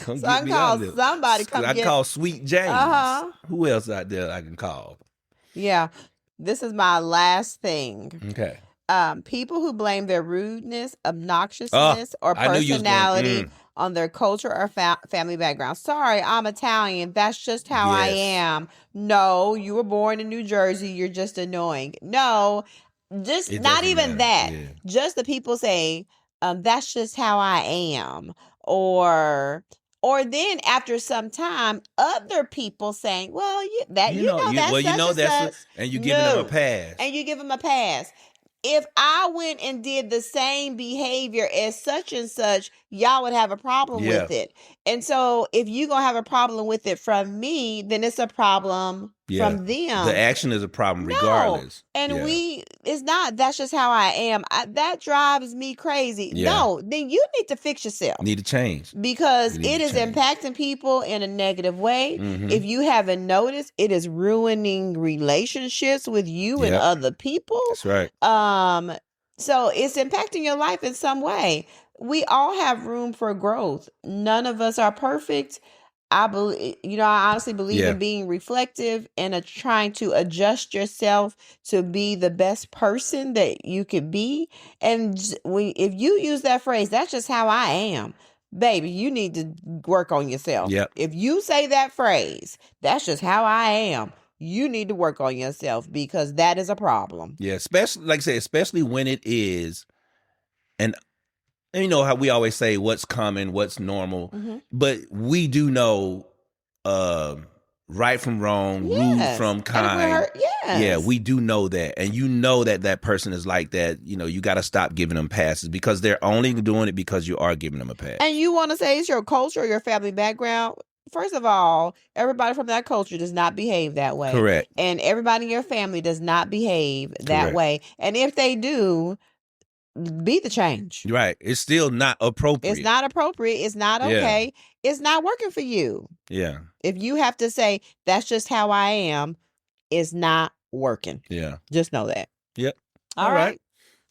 So get I can me call out of somebody. I call Sweet James. Who else out there I can call? Yeah. This is my last thing. Okay. People who blame their rudeness, obnoxiousness, or personality on their culture or family background. Sorry, I'm Italian. That's just how I am. No, you were born in New Jersey. You're just annoying. No, just not even that. Yeah. Just the people say, that's just how I am. Or then after some time, other people saying, well, that's and you giving them a pass. And you give them a pass. If I went and did the same behavior as such and such, y'all would have a problem with it. And so if you're going to have a problem with it from me, then it's a problem from them. The action is a problem regardless. And it's not, that's just how I am. That drives me crazy. Yeah. No, then you need to fix yourself. Need to change. Because it is impacting people in a negative way. Mm-hmm. If you haven't noticed, it is ruining relationships with you and other people. That's right. So it's impacting your life in some way. We all have room for growth. None of us are perfect. I honestly believe in being reflective and trying to adjust yourself to be the best person that you could be. And if you use that phrase, that's just how I am, baby, you need to work on yourself. Yep. If you say that phrase, that's just how I am, you need to work on yourself, because that is a problem. Yeah, especially, like I say, especially when it is, and you know how we always say what's common, what's normal, but we do know right from wrong, rude from kind. Yeah, we do know that. And you know that person is like that. You know, you got to stop giving them passes, because they're only doing it because you are giving them a pass. And you want to say it's your culture or your family background. First of all, everybody from that culture does not behave that way. Correct. And everybody in your family does not behave that way. And if they do, be the change. Right. It's still not appropriate. It's not appropriate. It's not okay. Yeah. It's not working for you. Yeah. If you have to say, that's just how I am, it's not working. Yeah. Just know that. Yep. All right.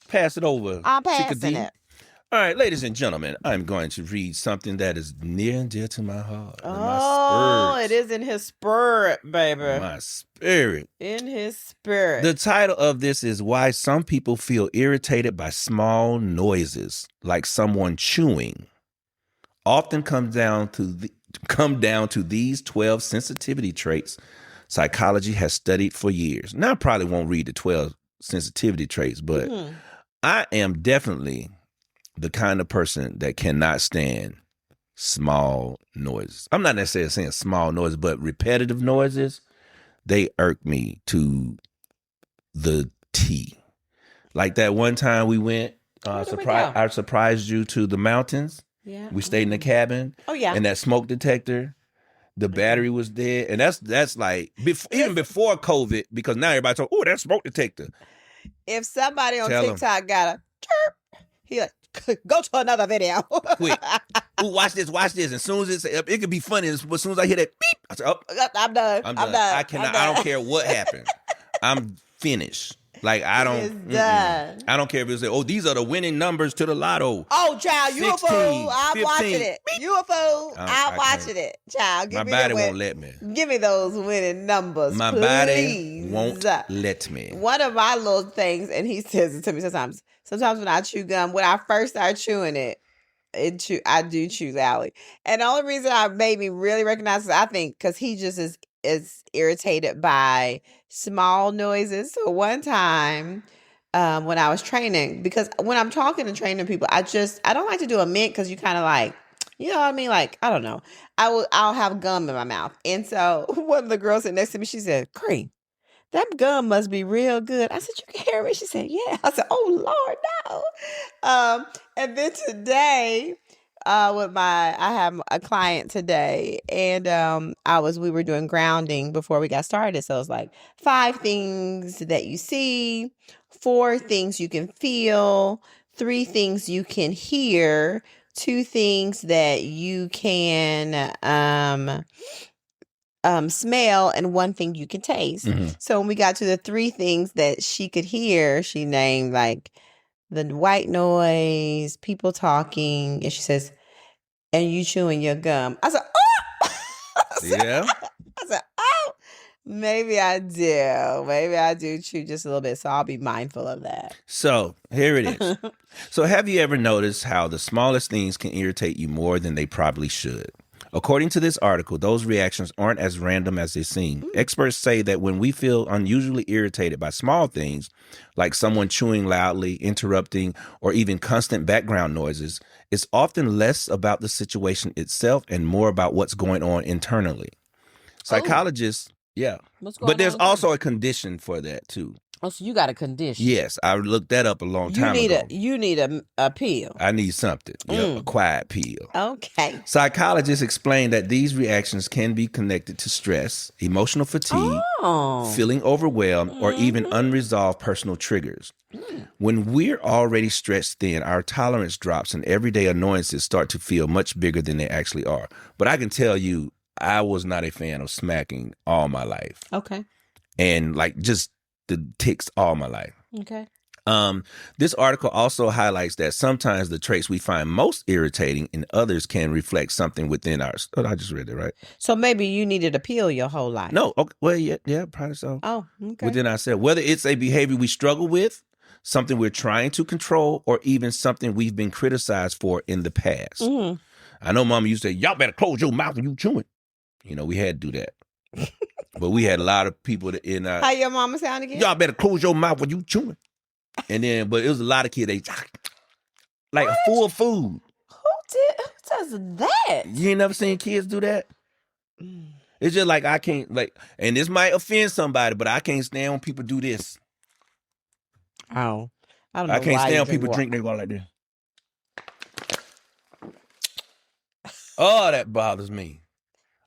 Pass it over. I'm passing it. All right, ladies and gentlemen, I'm going to read something that is near and dear to my heart. Oh, it is in his spirit, baby. My spirit. In his spirit. The title of this is Why Some People Feel Irritated by Small Noises, like someone chewing. Often come down to these 12 sensitivity traits psychology has studied for years. Now, I probably won't read the 12 sensitivity traits, but I am definitely the kind of person that cannot stand small noises. I'm not necessarily saying small noises, but repetitive noises, they irk me to the T. Like that one time we went, I surprised you to the mountains. Yeah. We stayed in the cabin. Oh, yeah. And that smoke detector, the battery was dead. And that's like, even before COVID, because now everybody talking, oh, that smoke detector. If somebody on TikTok got a chirp, he like, go to another video. Quick. Ooh, watch this. And as soon as it could be funny, as soon as I hear that beep, I say, oh, I'm done. I cannot. I don't care what happened. I'm finished. Like, I don't. Done. I don't care if it's like, oh, these are the winning numbers to the lotto. Oh, child, you a fool. I'm watching it. You a fool. I'm watching it. Child, my body won't let me. Give me those winning numbers, my please. Body won't let me. One of my little things, and he says it to me sometimes. Sometimes when I chew gum, when I first start chewing it, I do chew loudly. And the only reason I made me really recognize it, I think, because he just is irritated by small noises. So one time when I was training, because when I'm talking and training people, I don't like to do a mint, because you kind of like, you know what I mean? Like, I don't know. I'll have gum in my mouth. And so one of the girls sitting next to me, she said, Cream, that gum must be real good. I said, you can hear me? She said, yeah. I said, oh, Lord, no. And then today, I have a client today, and we were doing grounding before we got started. So it's like 5 things that you see, 4 things you can feel, 3 things you can hear, 2 things that you can smell, and 1 thing you can taste. Mm-hmm. So when we got to the 3 things that she could hear, she named like the white noise, people talking, and she says, and you chewing your gum. I said, oh! Yeah. I said, oh, maybe I do. Maybe I do chew just a little bit, so I'll be mindful of that. So here it is. So have you ever noticed how the smallest things can irritate you more than they probably should? According to this article, those reactions aren't as random as they seem. Experts say that when we feel unusually irritated by small things, like someone chewing loudly, interrupting, or even constant background noises, it's often less about the situation itself and more about what's going on internally. Psychologists, but there's also a condition for that too. Oh, so you got a condition? Yes, I looked that up a long time ago. You need a pill. I need something. A quiet pill. Okay. Psychologists explain that these reactions can be connected to stress, emotional fatigue, feeling overwhelmed, or even unresolved personal triggers. When we're already stretched thin, our tolerance drops and everyday annoyances start to feel much bigger than they actually are. But I can tell you, I was not a fan of smacking all my life. Okay. And like just the tics all my life. Okay. This article also highlights that sometimes the traits we find most irritating in others can reflect something within ours. Oh, I just read it, right? So maybe you needed a pill your whole life. No. Okay, well, yeah, probably so. Oh, okay. Within ourselves. Whether it's a behavior we struggle with, something we're trying to control, or even something we've been criticized for in the past. Mm-hmm. I know Mama used to say, y'all better close your mouth when you chewing. You know, we had to do that. But we had a lot of people that in How your mama sound again? Y'all better close your mouth when you chewing. And then, but it was a lot of kids, they like a full food. Who does that? You ain't never seen kids do that? It's just like I can't, like, and this might offend somebody, but I can't stand when people do this. Oh. I don't know. I can't stand when people drink, they go like this. Oh, that bothers me.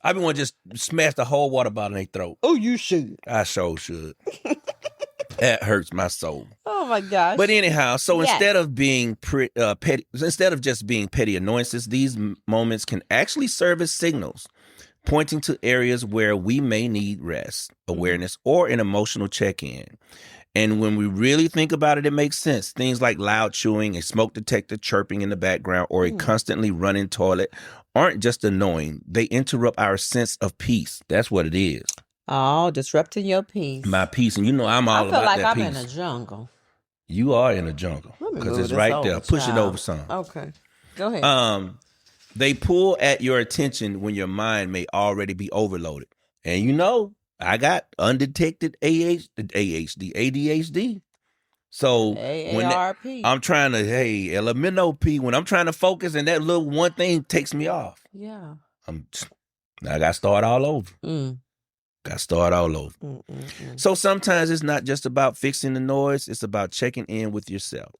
I be want to just smash the whole water bottle in their throat. Oh, you should. I sure should. That hurts my soul. Oh my gosh. But anyhow, so instead of being petty, instead of just being petty annoyances, these moments can actually serve as signals, pointing to areas where we may need rest, awareness, or an emotional check-in. And when we really think about it, it makes sense. Things like loud chewing, a smoke detector chirping in the background, or a constantly running toilet aren't just annoying. They interrupt our sense of peace. That's what it is. Oh, disrupting your peace. My peace. And you know I'm all about that peace. I feel like I'm in a jungle. You are in a jungle. Because it's right there. Push it over some. Okay. Go ahead. They pull at your attention when your mind may already be overloaded. And you know, I got undetected ADHD. So AARP. I'm trying to, LMNOP, when I'm trying to focus and that little one thing takes me off. Yeah. I got to start all over. Got to start all over. So sometimes it's not just about fixing the noise. It's about checking in with yourself.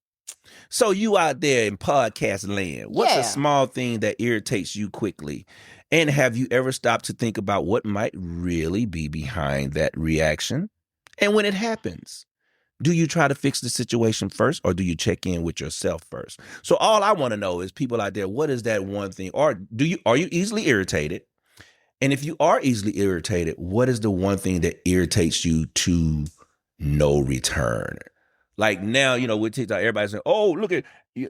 So you out there in podcast land, what's a small thing that irritates you quickly? And have you ever stopped to think about what might really be behind that reaction? And when it happens, do you try to fix the situation first or do you check in with yourself first? So all I want to know is people out there, what is that one thing? Or are you easily irritated? And if you are easily irritated, what is the one thing that irritates you to no return? Like now, you know, with TikTok, everybody's saying, oh, look at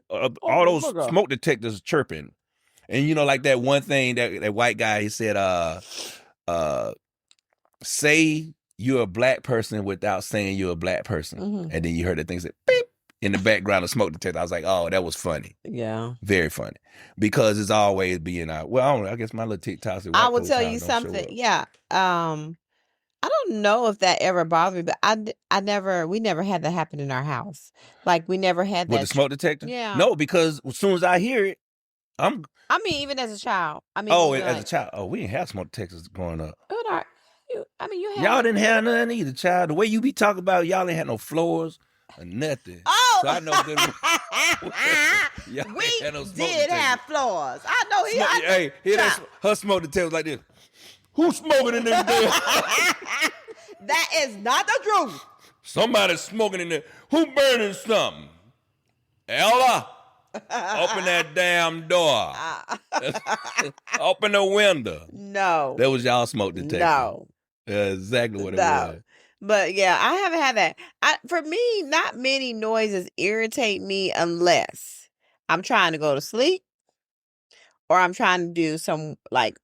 all those smoke detectors chirping. And, you know, like that one thing that white guy, he said, say you're a black person without saying you're a black person. And then you heard that thing say, beep, in the background of smoke detector. I was like, oh, that was funny. Yeah. Very funny. Because it's always being out. Well, I don't know. I guess my little TikTok. I will tell you something. Yeah. I don't know if that ever bothered me, but we never had that happen in our house. Like we never had that. With the smoke detector? Yeah. No, because as soon as I hear it, I mean, even as a child. I mean, as a child. Oh, we didn't have smoke detectors growing up. You had. Y'all didn't have none either, child. The way you be talking about, y'all ain't had no floors or nothing. Oh, so I know good. We did have floors. I know he. Hey, hear that? Her smoke detector was like this. Who's smoking in there? That is not the truth. Somebody's smoking in there. Who burning something? Ella, open that damn door. Open the window. No. That was y'all smoke detector. No. Exactly what it was. But yeah, I haven't had that. For me, not many noises irritate me unless I'm trying to go to sleep or I'm trying to do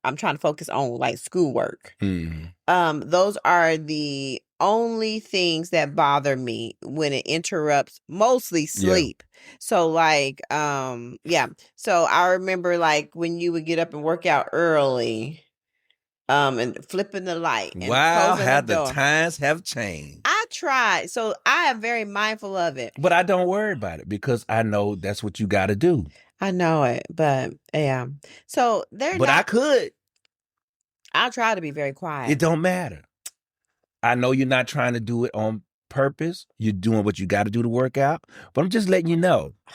I'm trying to focus on like schoolwork. Those are the only things that bother me when it interrupts mostly sleep. Yeah. So So I remember like when you would get up and work out early, and flipping the light and closing how the door. The times have changed. I tried. So I am very mindful of it. But I don't worry about it because I know that's what you got to do. I know it, but yeah. So I could. I'll try to be very quiet. It don't matter. I know you're not trying to do it on purpose. You're doing what you got to do to work out. But I'm just letting you know. Oh,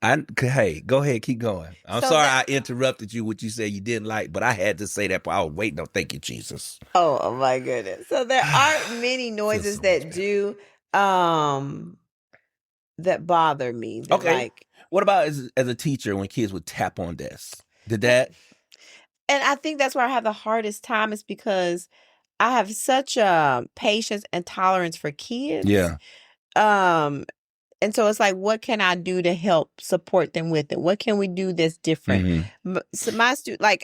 my God. Hey, go ahead. Keep going. I'm sorry I interrupted you, what you said you didn't like, but I had to say that. I was waiting. No, thank you, Jesus. Oh, my goodness. So there aren't many noises that do that bother me. Okay. What about as a teacher when kids would tap on desks? Did that? And I think that's where I have the hardest time is because I have such patience and tolerance for kids. Yeah. And so it's like, what can I do to help support them with it? What can we do that's different? Mm-hmm. So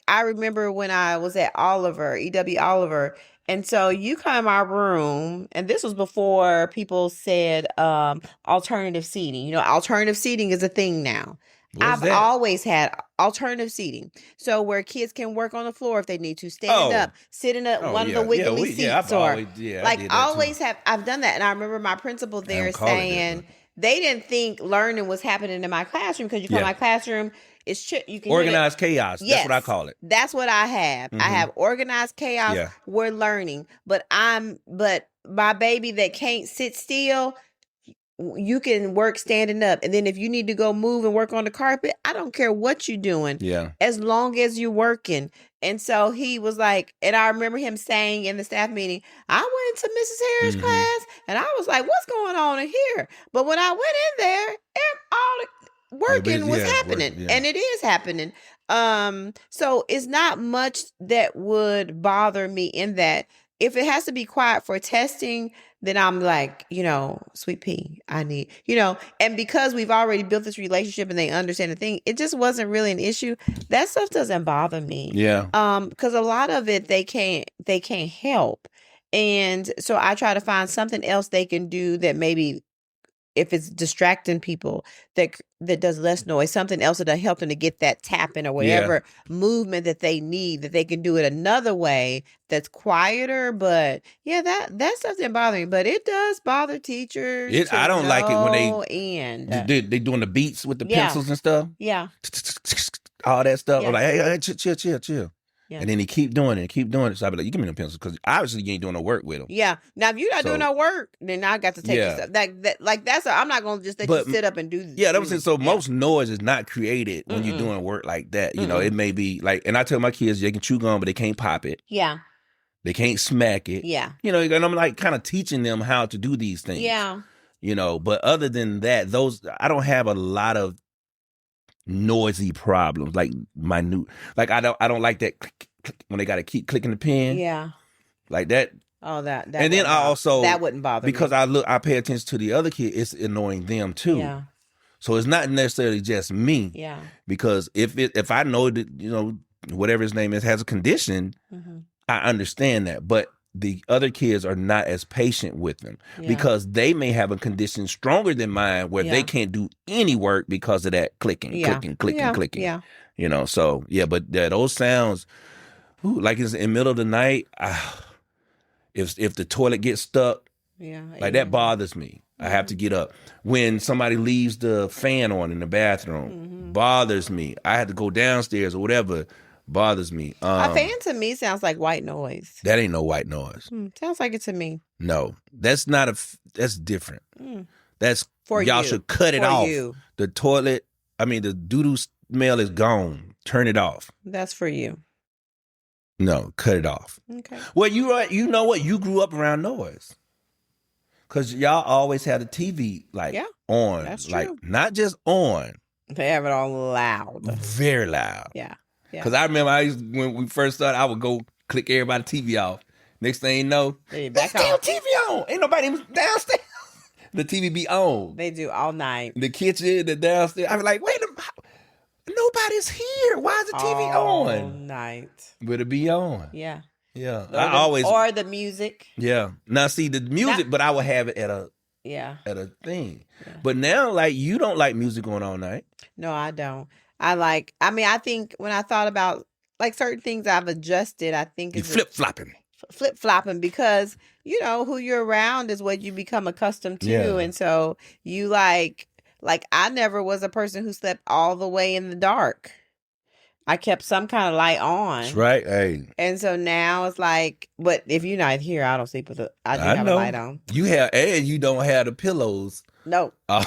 I remember when I was at Oliver, E.W. Oliver, and so you come in my room, and this was before people said alternative seating. You know, alternative seating is a thing now. I've always had alternative seating. So where kids can work on the floor if they need to, stand up, sit in one of the wiggly seats. I've done that. And I remember my principal there saying they didn't think learning was happening in my classroom because you come to my classroom, you can organized chaos. Yes, that's what I call it. That's what I have. Mm-hmm. I have organized chaos. Yeah. We're learning, but my baby that can't sit still, you can work standing up. And then if you need to go move and work on the carpet, I don't care what you're doing. Yeah. As long as you're working. And so he was like, and I remember him saying in the staff meeting, I went to Mrs. Harris' class and I was like, what's going on in here? But when I went in there, all the working was happening. And it is happening. So it's not much that would bother me in that. If it has to be quiet for testing, then I'm like, sweet pea, I need, and because we've already built this relationship and they understand the thing, it just wasn't really an issue. That stuff doesn't bother me. Yeah. Because a lot of it, they can't help. And so I try to find something else they can do that maybe if it's distracting people that does less noise, something else that'll help them to get that tapping or whatever movement that they need, that they can do it another way that's quieter. But that stuff didn't bother me, but it does bother teachers. I don't like it when they doing the beats with the pencils and stuff. Yeah. All that stuff. I'm like, hey, chill. Yeah. And then he keep doing it. So I be like, you give me them pencils because obviously you ain't doing no work with them. Yeah. Now if you're not doing no work, then I got to take your stuff. I'm not gonna just let you sit up and do. Yeah, that was it. So most noise is not created when you're doing work like that. You know, it may be like, and I tell my kids they can chew gum, but they can't pop it. Yeah. They can't smack it. Yeah. And I'm like kind of teaching them how to do these things. Yeah. But other than that, I don't have a lot of noisy problems like minute. Like I don't like that click, when they got to keep clicking the pen. Yeah, like that. Oh, that. And then I also that wouldn't bother because me. I pay attention to the other kid. It's annoying them too. Yeah. So it's not necessarily just me. Yeah. Because if I know that whatever his name is has a condition, I understand that, but the other kids are not as patient with them because they may have a condition stronger than mine where they can't do any work because of that clicking. Yeah. So but those sounds, like it's in the middle of the night, if the toilet gets stuck, that bothers me. I have to get up. When somebody leaves the fan on in the bathroom, bothers me. I have to go downstairs or whatever. Bothers me. A fan to me sounds like white noise. That ain't no white noise. Sounds like it to me. No, that's not that's different. That's for y'all should cut it off. The toilet, the doo-doo smell is gone. Turn it off. That's for you. No, cut it off. Okay. Well, you know what? You grew up around noise. Because y'all always had a TV like on. That's like true. not just on. They have it on loud. Very loud. Yeah. Because I remember when we first started, I would go click everybody's TV off. Next thing you know, back still TV on. Ain't nobody downstairs. The TV be on. They do all night. The kitchen, the downstairs. I was like, wait a minute. Nobody's here. Why is the TV on? All night. But it be on. Yeah. Yeah. Or the music. Yeah. Now see the music, but I would have it at a thing. Yeah. But now, like, you don't like music going all night. No, I don't. I think when I thought about like certain things I've adjusted, I think it's flip-flopping. Flip-flopping because, you know, who you're around is what you become accustomed to. Yeah. And so you like I never was a person who slept all the way in the dark. I kept some kind of light on. That's right. Hey. And so now it's like, but if you're not here, I don't sleep with I have a light on. You have, and you don't have the pillows. No. How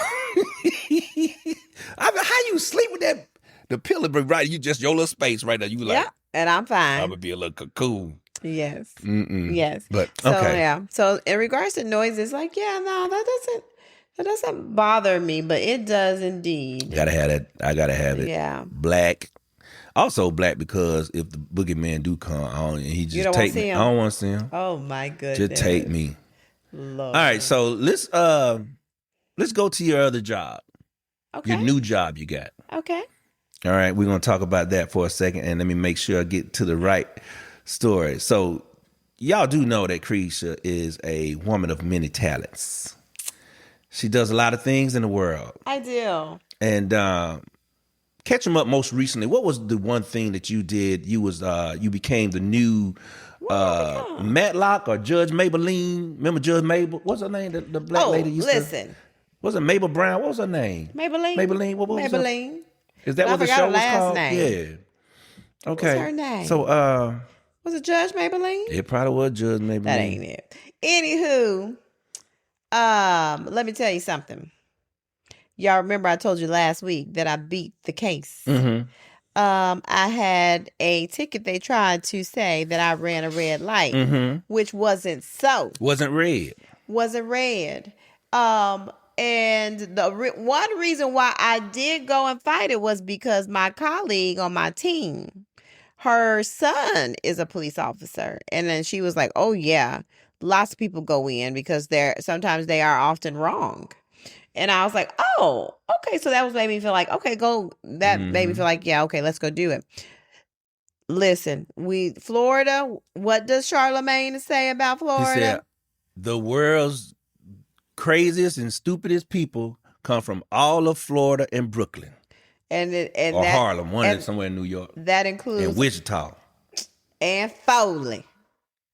you sleep with that? The pillow, right? You just your little space right there. You like, yeah, and I'm fine. I would be a little cocoon. Yes. Mm-mm. Yes. But so, yeah. So in regards to noises, like, yeah, no, that doesn't bother me, but it does indeed. Gotta have that. I gotta have it. Yeah. Black. Also black because if the boogeyman do come, he just take me. I don't want to see him. Oh my goodness. Just take me. Lord. All right, so let's go to your other job. Okay. Your new job you got. Okay. All right, we're gonna talk about that for a second, and let me make sure I get to the right story. So, y'all do know that Crecia is a woman of many talents. She does a lot of things in the world. I do. And catch them up most recently. What was the one thing that you did? You became the new Matlock or Judge Maybelline. Remember Judge Mabel? What's her name? The black lady used listen. Was it Mabel Brown? What was her name? Maybelline. What was Maybelline. Is that what the show was called? Name. Yeah. Okay. What's her name? So was it Judge Maybelline? It probably was Judge Maybelline. That ain't it. Anywho, let me tell you something. Y'all remember I told you last week that I beat the case. Mm-hmm. I had a ticket. They tried to say that I ran a red light, which wasn't so. Wasn't red. And the one reason why I did go and fight it was because my colleague on my team, her son is a police officer. And then she was like, oh, yeah, lots of people go in because sometimes they are often wrong. And I was like, oh, okay. So that made me feel like, okay, go. That made me feel like, yeah, okay, let's go do it. Listen, Florida, what does Charlemagne say about Florida? He said, the world's craziest and stupidest people come from all of Florida and Brooklyn. And Harlem, somewhere in New York. That includes. And Wichita. And Foley.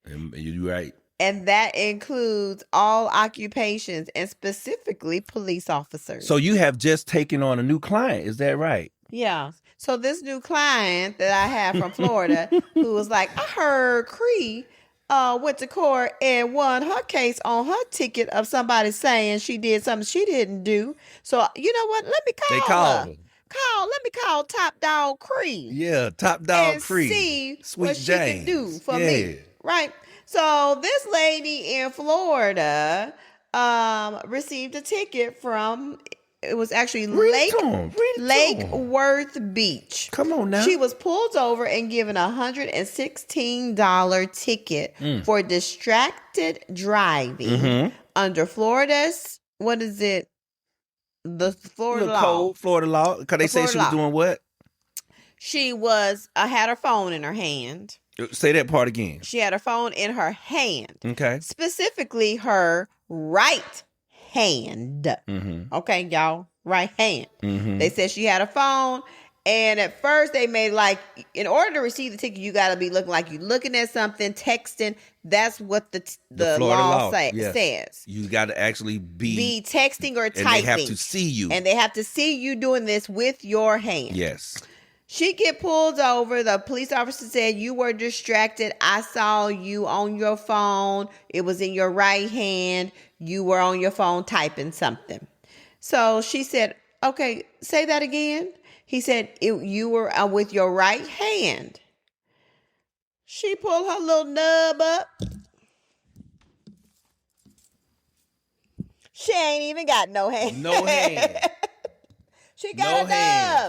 And you're right. And that includes all occupations and specifically police officers. So you have just taken on a new client. Is that right? Yeah. So this new client that I have from Florida who was like, I heard Cree went to court and won her case on her ticket of somebody saying she did something she didn't do. So you know what? Let me call her. Let me call Top Dog Cree. Yeah, Top Dog Cree. See Sweet what James. she can do for me. Right. So this lady in Florida received a ticket from, it was actually Lake Worth Beach. Come on now. She was pulled over and given a $116 ticket for distracted driving under Florida's, what is it? The Florida law. Cold Florida law. Because they say she was doing what? She had her phone in her hand. Say that part again. She had her phone in her hand. Okay. Specifically, her right hand. Okay, y'all? Right hand. They said she had a phone. And at first, they made like, in order to receive the ticket, you got to be looking like you're looking at something, texting. That's what the law says. You got to actually be texting or typing. And they have to see you. And they have to see you doing this with your hand. Yes. She get pulled over. The police officer said, you were distracted. I saw you on your phone. It was in your right hand. You were on your phone typing something. So she said, okay, say that again. He said, you were with your right hand. She pulled her little nub up. She ain't even got no hand. No hand. She got a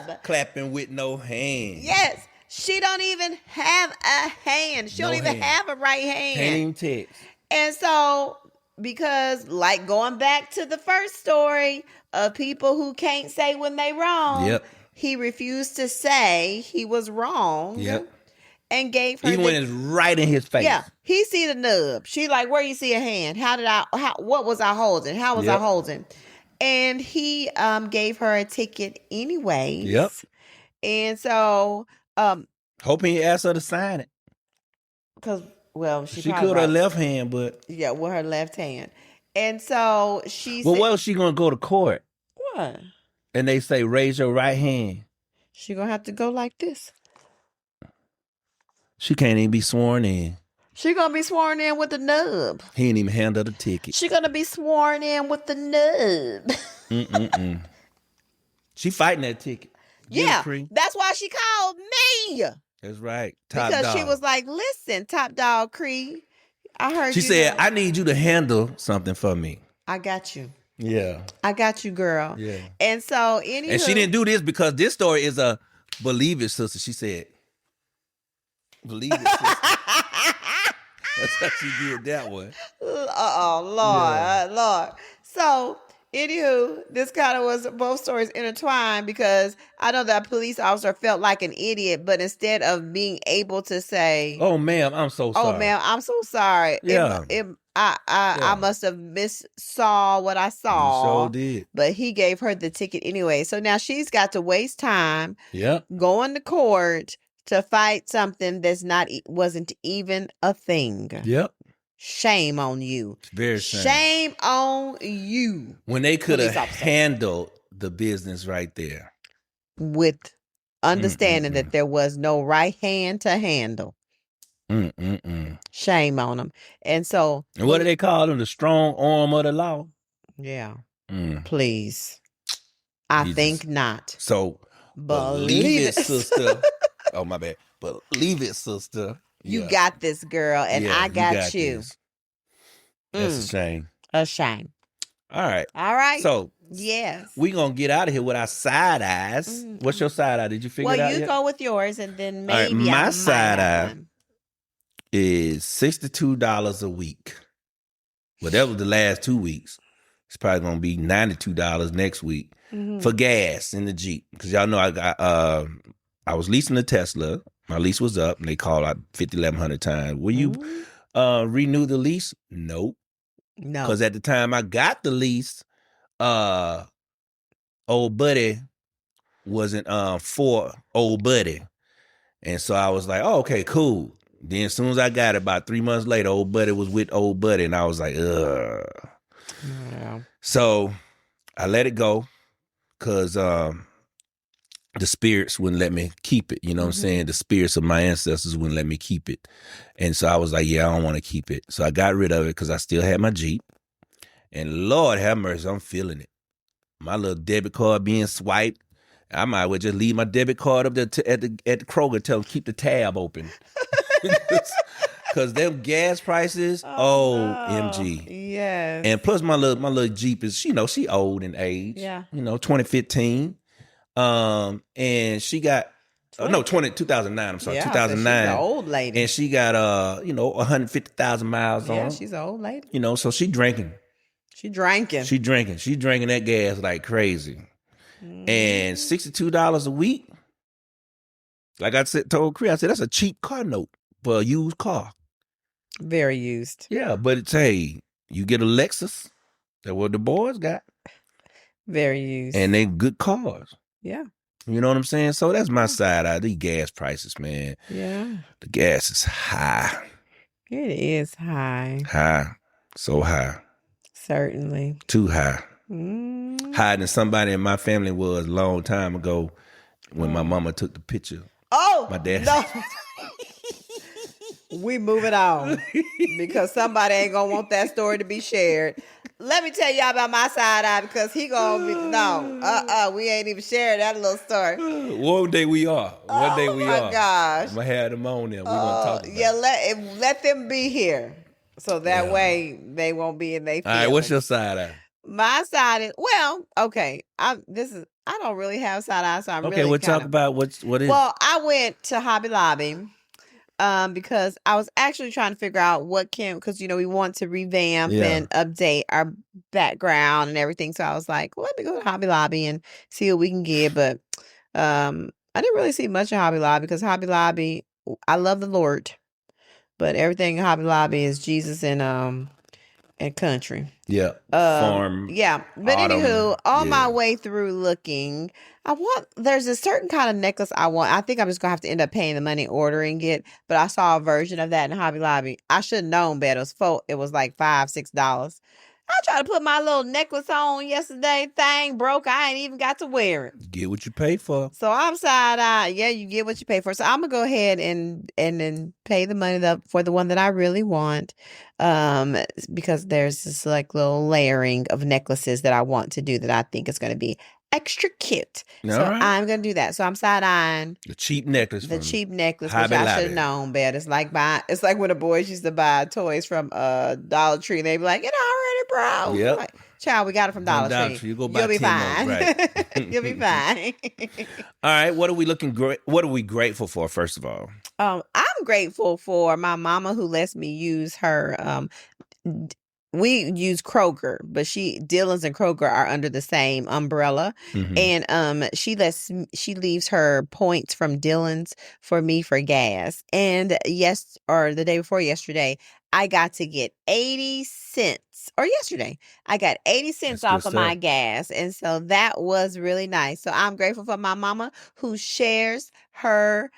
nub. Clapping with no hand. Yes. She don't even have a hand. She don't even have a right hand. Can't even text. And so, because like going back to the first story of people who can't say when they wrong, he refused to say he was wrong. And gave her even when it's right in his face. Yeah, he see the nub. She like, where you see a hand? What was I holding? How was I holding? And he gave her a ticket anyways. And so hoping he asked her to sign it. Because she could her left hand, but with her left hand. And so she said, what was she gonna go to court? What? And they say raise your right hand. She gonna have to go like this. She can't even be sworn in. She gonna be sworn in with the nub. He ain't even hand her the ticket. She gonna be sworn in with the nub. She fighting that ticket. That's why she called me. That's right. Because she was like, listen, Top Dog Cree, I heard she said, I need you to handle something for me. I got you. Yeah. I got you, girl. Yeah. And so anywho. And she didn't do this because this story is a believe it, sister. She said, believe it, sister. That's how she did that one. Lord. So, anywho, this kind of was both stories intertwined because I know that police officer felt like an idiot, but instead of being able to say, "Oh, ma'am, I'm so sorry." "Oh, ma'am, I'm so sorry." Yeah. I must have saw what I saw. You sure did. But he gave her the ticket anyway. So now she's got to waste time. Going to court to fight something that's wasn't even a thing. Shame on you. It's very shame on you. When they could have handled the business right there. With understanding that there was no right hand to handle. Shame on them. And so. And what do they call them? The strong arm of the law? Yeah. Please. I think not. So believe it, sister. Oh, my bad. Believe it, sister. You got this, girl, and I got you. That's a shame. A shame. All right. So, yes. We're going to get out of here with our side eyes. What's your side eye? Did you figure it out yet? Well, you go with yours, and then maybe my side eye is $62 a week. Well, that was the last 2 weeks. It's probably going to be $92 next week for gas in the Jeep. Because y'all know I was leasing a Tesla. My lease was up, and they called out 5,100 times. Will you renew the lease? Nope. No. Because at the time I got the lease, old buddy wasn't for old buddy. And so I was like, oh, okay, cool. Then as soon as I got it, about 3 months later, old buddy was with old buddy. And I was like, ugh. Yeah. So I let it go because the spirits wouldn't let me keep it. You know what I'm saying? The spirits of my ancestors wouldn't let me keep it. And so I was like, yeah, I don't want to keep it. So I got rid of it because I still had my Jeep. And Lord have mercy, I'm feeling it. My little debit card being swiped. I might well just leave my debit card up there at the Kroger, tell them keep the tab open. Because them gas prices, OMG. Yes. And plus my little Jeep is, she old in age. Yeah. 2015. And she got 2009. I'm sorry, 2009. She's an old lady, and she got 150,000 miles on. Yeah, she's an old lady. So she drinking. She drinking. She drinking that gas like crazy. And $62 a week. Like I told Cree, I said that's a cheap car note for a used car. Very used. Yeah, but it's you get a Lexus. That's what the boys got. Very used. And they good cars. Yeah. You know what I'm saying? So that's my side eye. These gas prices, man. Yeah. The gas is high. It is high. High. So high. Certainly. Too high. Higher than somebody in my family was a long time ago when my mama took the picture. Oh! My dad. No. We moving on because somebody ain't gonna want that story to be shared. Let me tell y'all about my side eye because he gonna be we ain't even sharing that little story. One day we are. One day we are. Oh my gosh! I'm gonna have them on there. We're gonna talk about let them be here so that way they won't be in their feelings. All right, what's your side eye? My side is okay. I don't really have side eye, so I'm Okay, really we'll talk about what is. Well, I went to Hobby Lobby. Because I was actually trying to figure out because we want to revamp and update our background and everything. So I was like, let me go to Hobby Lobby and see what we can get. But I didn't really see much of Hobby Lobby because Hobby Lobby, I love the Lord, but everything in Hobby Lobby is Jesus and country. Yeah. Farm. Yeah. But anywho, on my way through looking, there's a certain kind of necklace I want. I think I'm just gonna have to end up paying the money, ordering it. But I saw a version of that in Hobby Lobby. I should have known better. It was like $5-6. I tried to put my little necklace on yesterday. Thing broke. I ain't even got to wear it. Get what you pay for. So I'm side-eye. Yeah, you get what you pay for. So I'm gonna go ahead and then pay the money for the one that I really want. Because there's this like little layering of necklaces that I want to do that I think is gonna be extra cute. I'm gonna do that. So I'm side-eyeing the cheap necklace, which I should have known better. It's like when the boys used to buy toys from Dollar Tree and they'd be like, "It already broke." Yep. Like, child, we got it from Dollar Tree. You go buy You'll be fine. Right. You'll be fine. All right. What are we grateful for, first of all? I'm grateful for my mama who lets me use her we use Kroger, but Dillon's and Kroger are under the same umbrella. Mm-hmm. And she leaves her points from Dillon's for me for gas. And the day before yesterday, I got to get 80 cents. Or yesterday, I got 80 cents off of my gas. And so that was really nice. So I'm grateful for my mama who shares her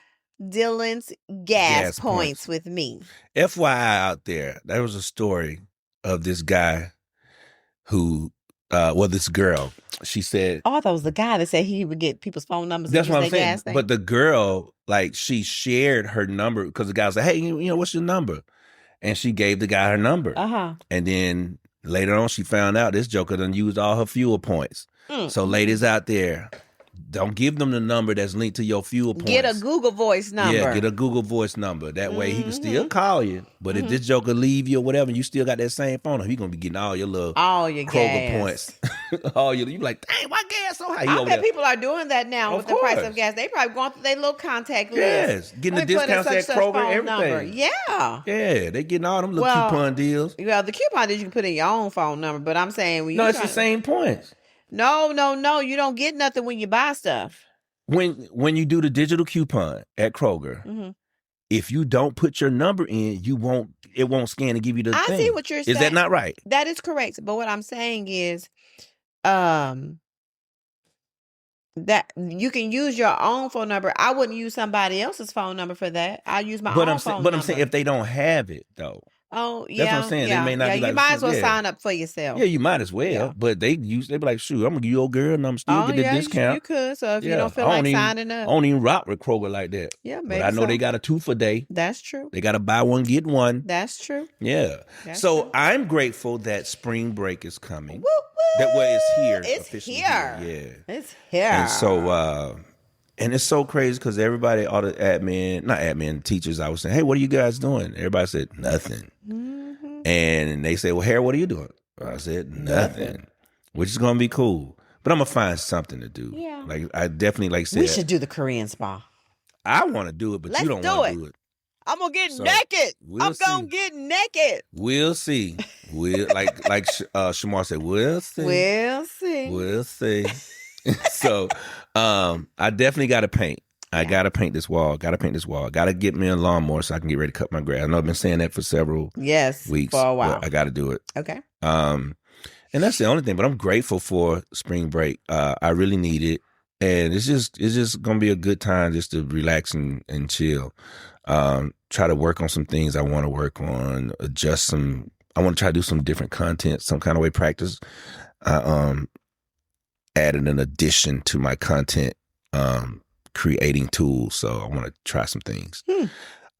Dillon's gas points with me. FYI out there, there was a story of this guy who, this girl, she said. Oh, that was the guy that said he would get people's phone numbers. That's what I'm saying. But the girl, she shared her number because the guy was like, "Hey, what's your number?" And she gave the guy her number. And then later on, she found out this joker done used all her fuel points. So ladies out there, don't give them the number that's linked to your fuel points. Get a Google Voice number. Yeah, get a Google Voice number. That way he can still call you. But if this joker leave you or whatever, you still got that same phone number, he gonna be getting all your Kroger gas points. You like, dang, why gas so high? I bet people are doing that now with the price of gas. They probably going through their little contact list. Yes, getting the discounts at Kroger, everything. Number. Yeah. Yeah, they getting all them little coupon deals. Well, the coupon deals you can put in your own phone number, but I'm saying it's the same points. No, you don't get nothing when you buy stuff. When you do the digital coupon at Kroger, if you don't put your number in, it won't scan and give you the thing. I see what you're saying. Is that not right? That is correct. But what I'm saying is, that you can use your own phone number. I wouldn't use somebody else's phone number for that. I use my own phone number. But I'm saying if they don't have it though. Oh, yeah. That's what I'm saying. Yeah, they may not be like, you might as well sign up for yourself. Yeah, you might as well. Yeah. But they be like, shoot, I'm going to give your girl and I'm still get the discount. You could. So if you don't feel like signing up. I don't even rock with Kroger like that. Yeah, maybe. But I know they got a 2 for day. That's true. They got to buy one, get one. That's true. Yeah. That's true. I'm grateful that spring break is coming. Woo, woo. That way it's here. It's officially here. Yeah. It's here. And so, and it's so crazy because everybody, all the teachers, I was saying, hey, what are you guys doing? Everybody said, nothing. And they say, well, Harry, what are you doing? I said, nothing. Which is going to be cool. But I'm going to find something to do. Yeah. Like, I definitely said. We should do the Korean spa. I want to do it, but you don't want to do it. I'm going to get naked. I'm going to get naked. We'll see. Like Shamar said, we'll see. We'll see. We'll see. So I definitely got to paint. I got to paint this wall. Got to get me a lawnmower so I can get ready to cut my grass. I know I've been saying that for several weeks. For a while. I got to do it. Okay. And that's the only thing. But I'm grateful for spring break. I really need it. And it's just going to be a good time just to relax and chill. Try to work on some things I want to work on. I want to try to do some different content, some kind of way practice. Added an addition to my content creating tools. So I want to try some things.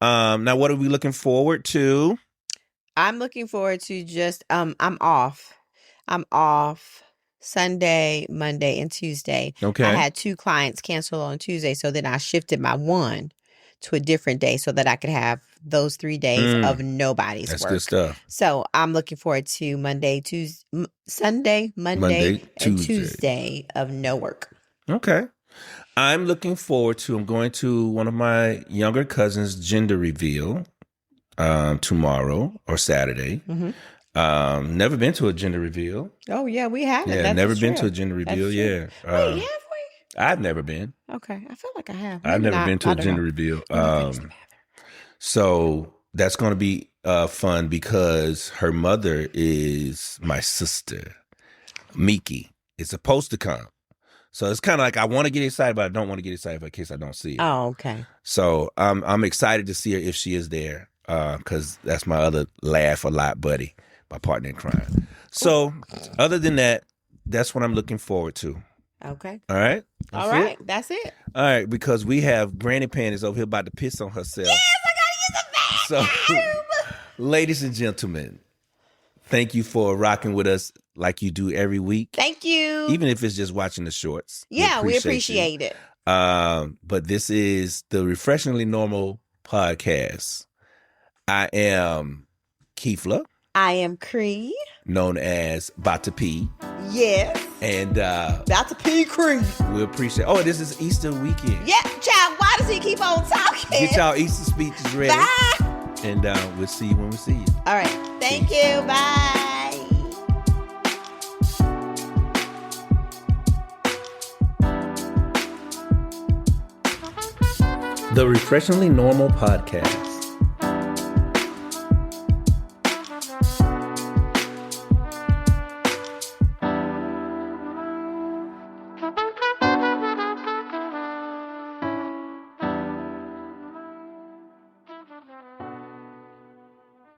Now, what are we looking forward to? I'm looking forward to just, I'm off Sunday, Monday, and Tuesday. Okay. I had 2 clients cancel on Tuesday. So then I shifted my one to a different day so that I could have those 3 days of nobody's That's work. good stuff. So I'm looking forward to Sunday, Monday, and Tuesday of no work. Okay. I'm looking forward to, I'm going to one of my younger cousins' gender reveal tomorrow or Saturday. Mm-hmm. Never been to a gender reveal. Oh, yeah, we haven't. Yeah, That's never true. been to a gender reveal. Yeah. Wait, have we? I've never been. Okay. I feel like I have. I've never been to a gender reveal. So that's going to be fun because her mother is my sister, Miki. It's supposed to come. So it's kind of like I want to get excited, but I don't want to get excited in case I don't see her. Oh, okay. So I'm excited to see her if she is there because that's my other laugh a lot buddy, my partner in crime. So other than that, that's what I'm looking forward to. Okay. All right? That's it. All right, because we have Granny Panties over here about to piss on herself. Yes, I got to use the bathroom. So, ladies and gentlemen, thank you for rocking with us like you do every week. Thank you. Even if it's just watching the shorts. Yeah, we appreciate it. But this is the Refreshingly Normal podcast. I am Kēfla. I am Cree. Known as Bata P. Yes. And Bata P Cree. We appreciate. Oh, this is Easter weekend. Yeah, child. Why does he keep on talking? Get y'all Easter speeches ready. Bye. And we'll see you when we see you. All right. Thank you. Bye. The Refreshingly Normal podcast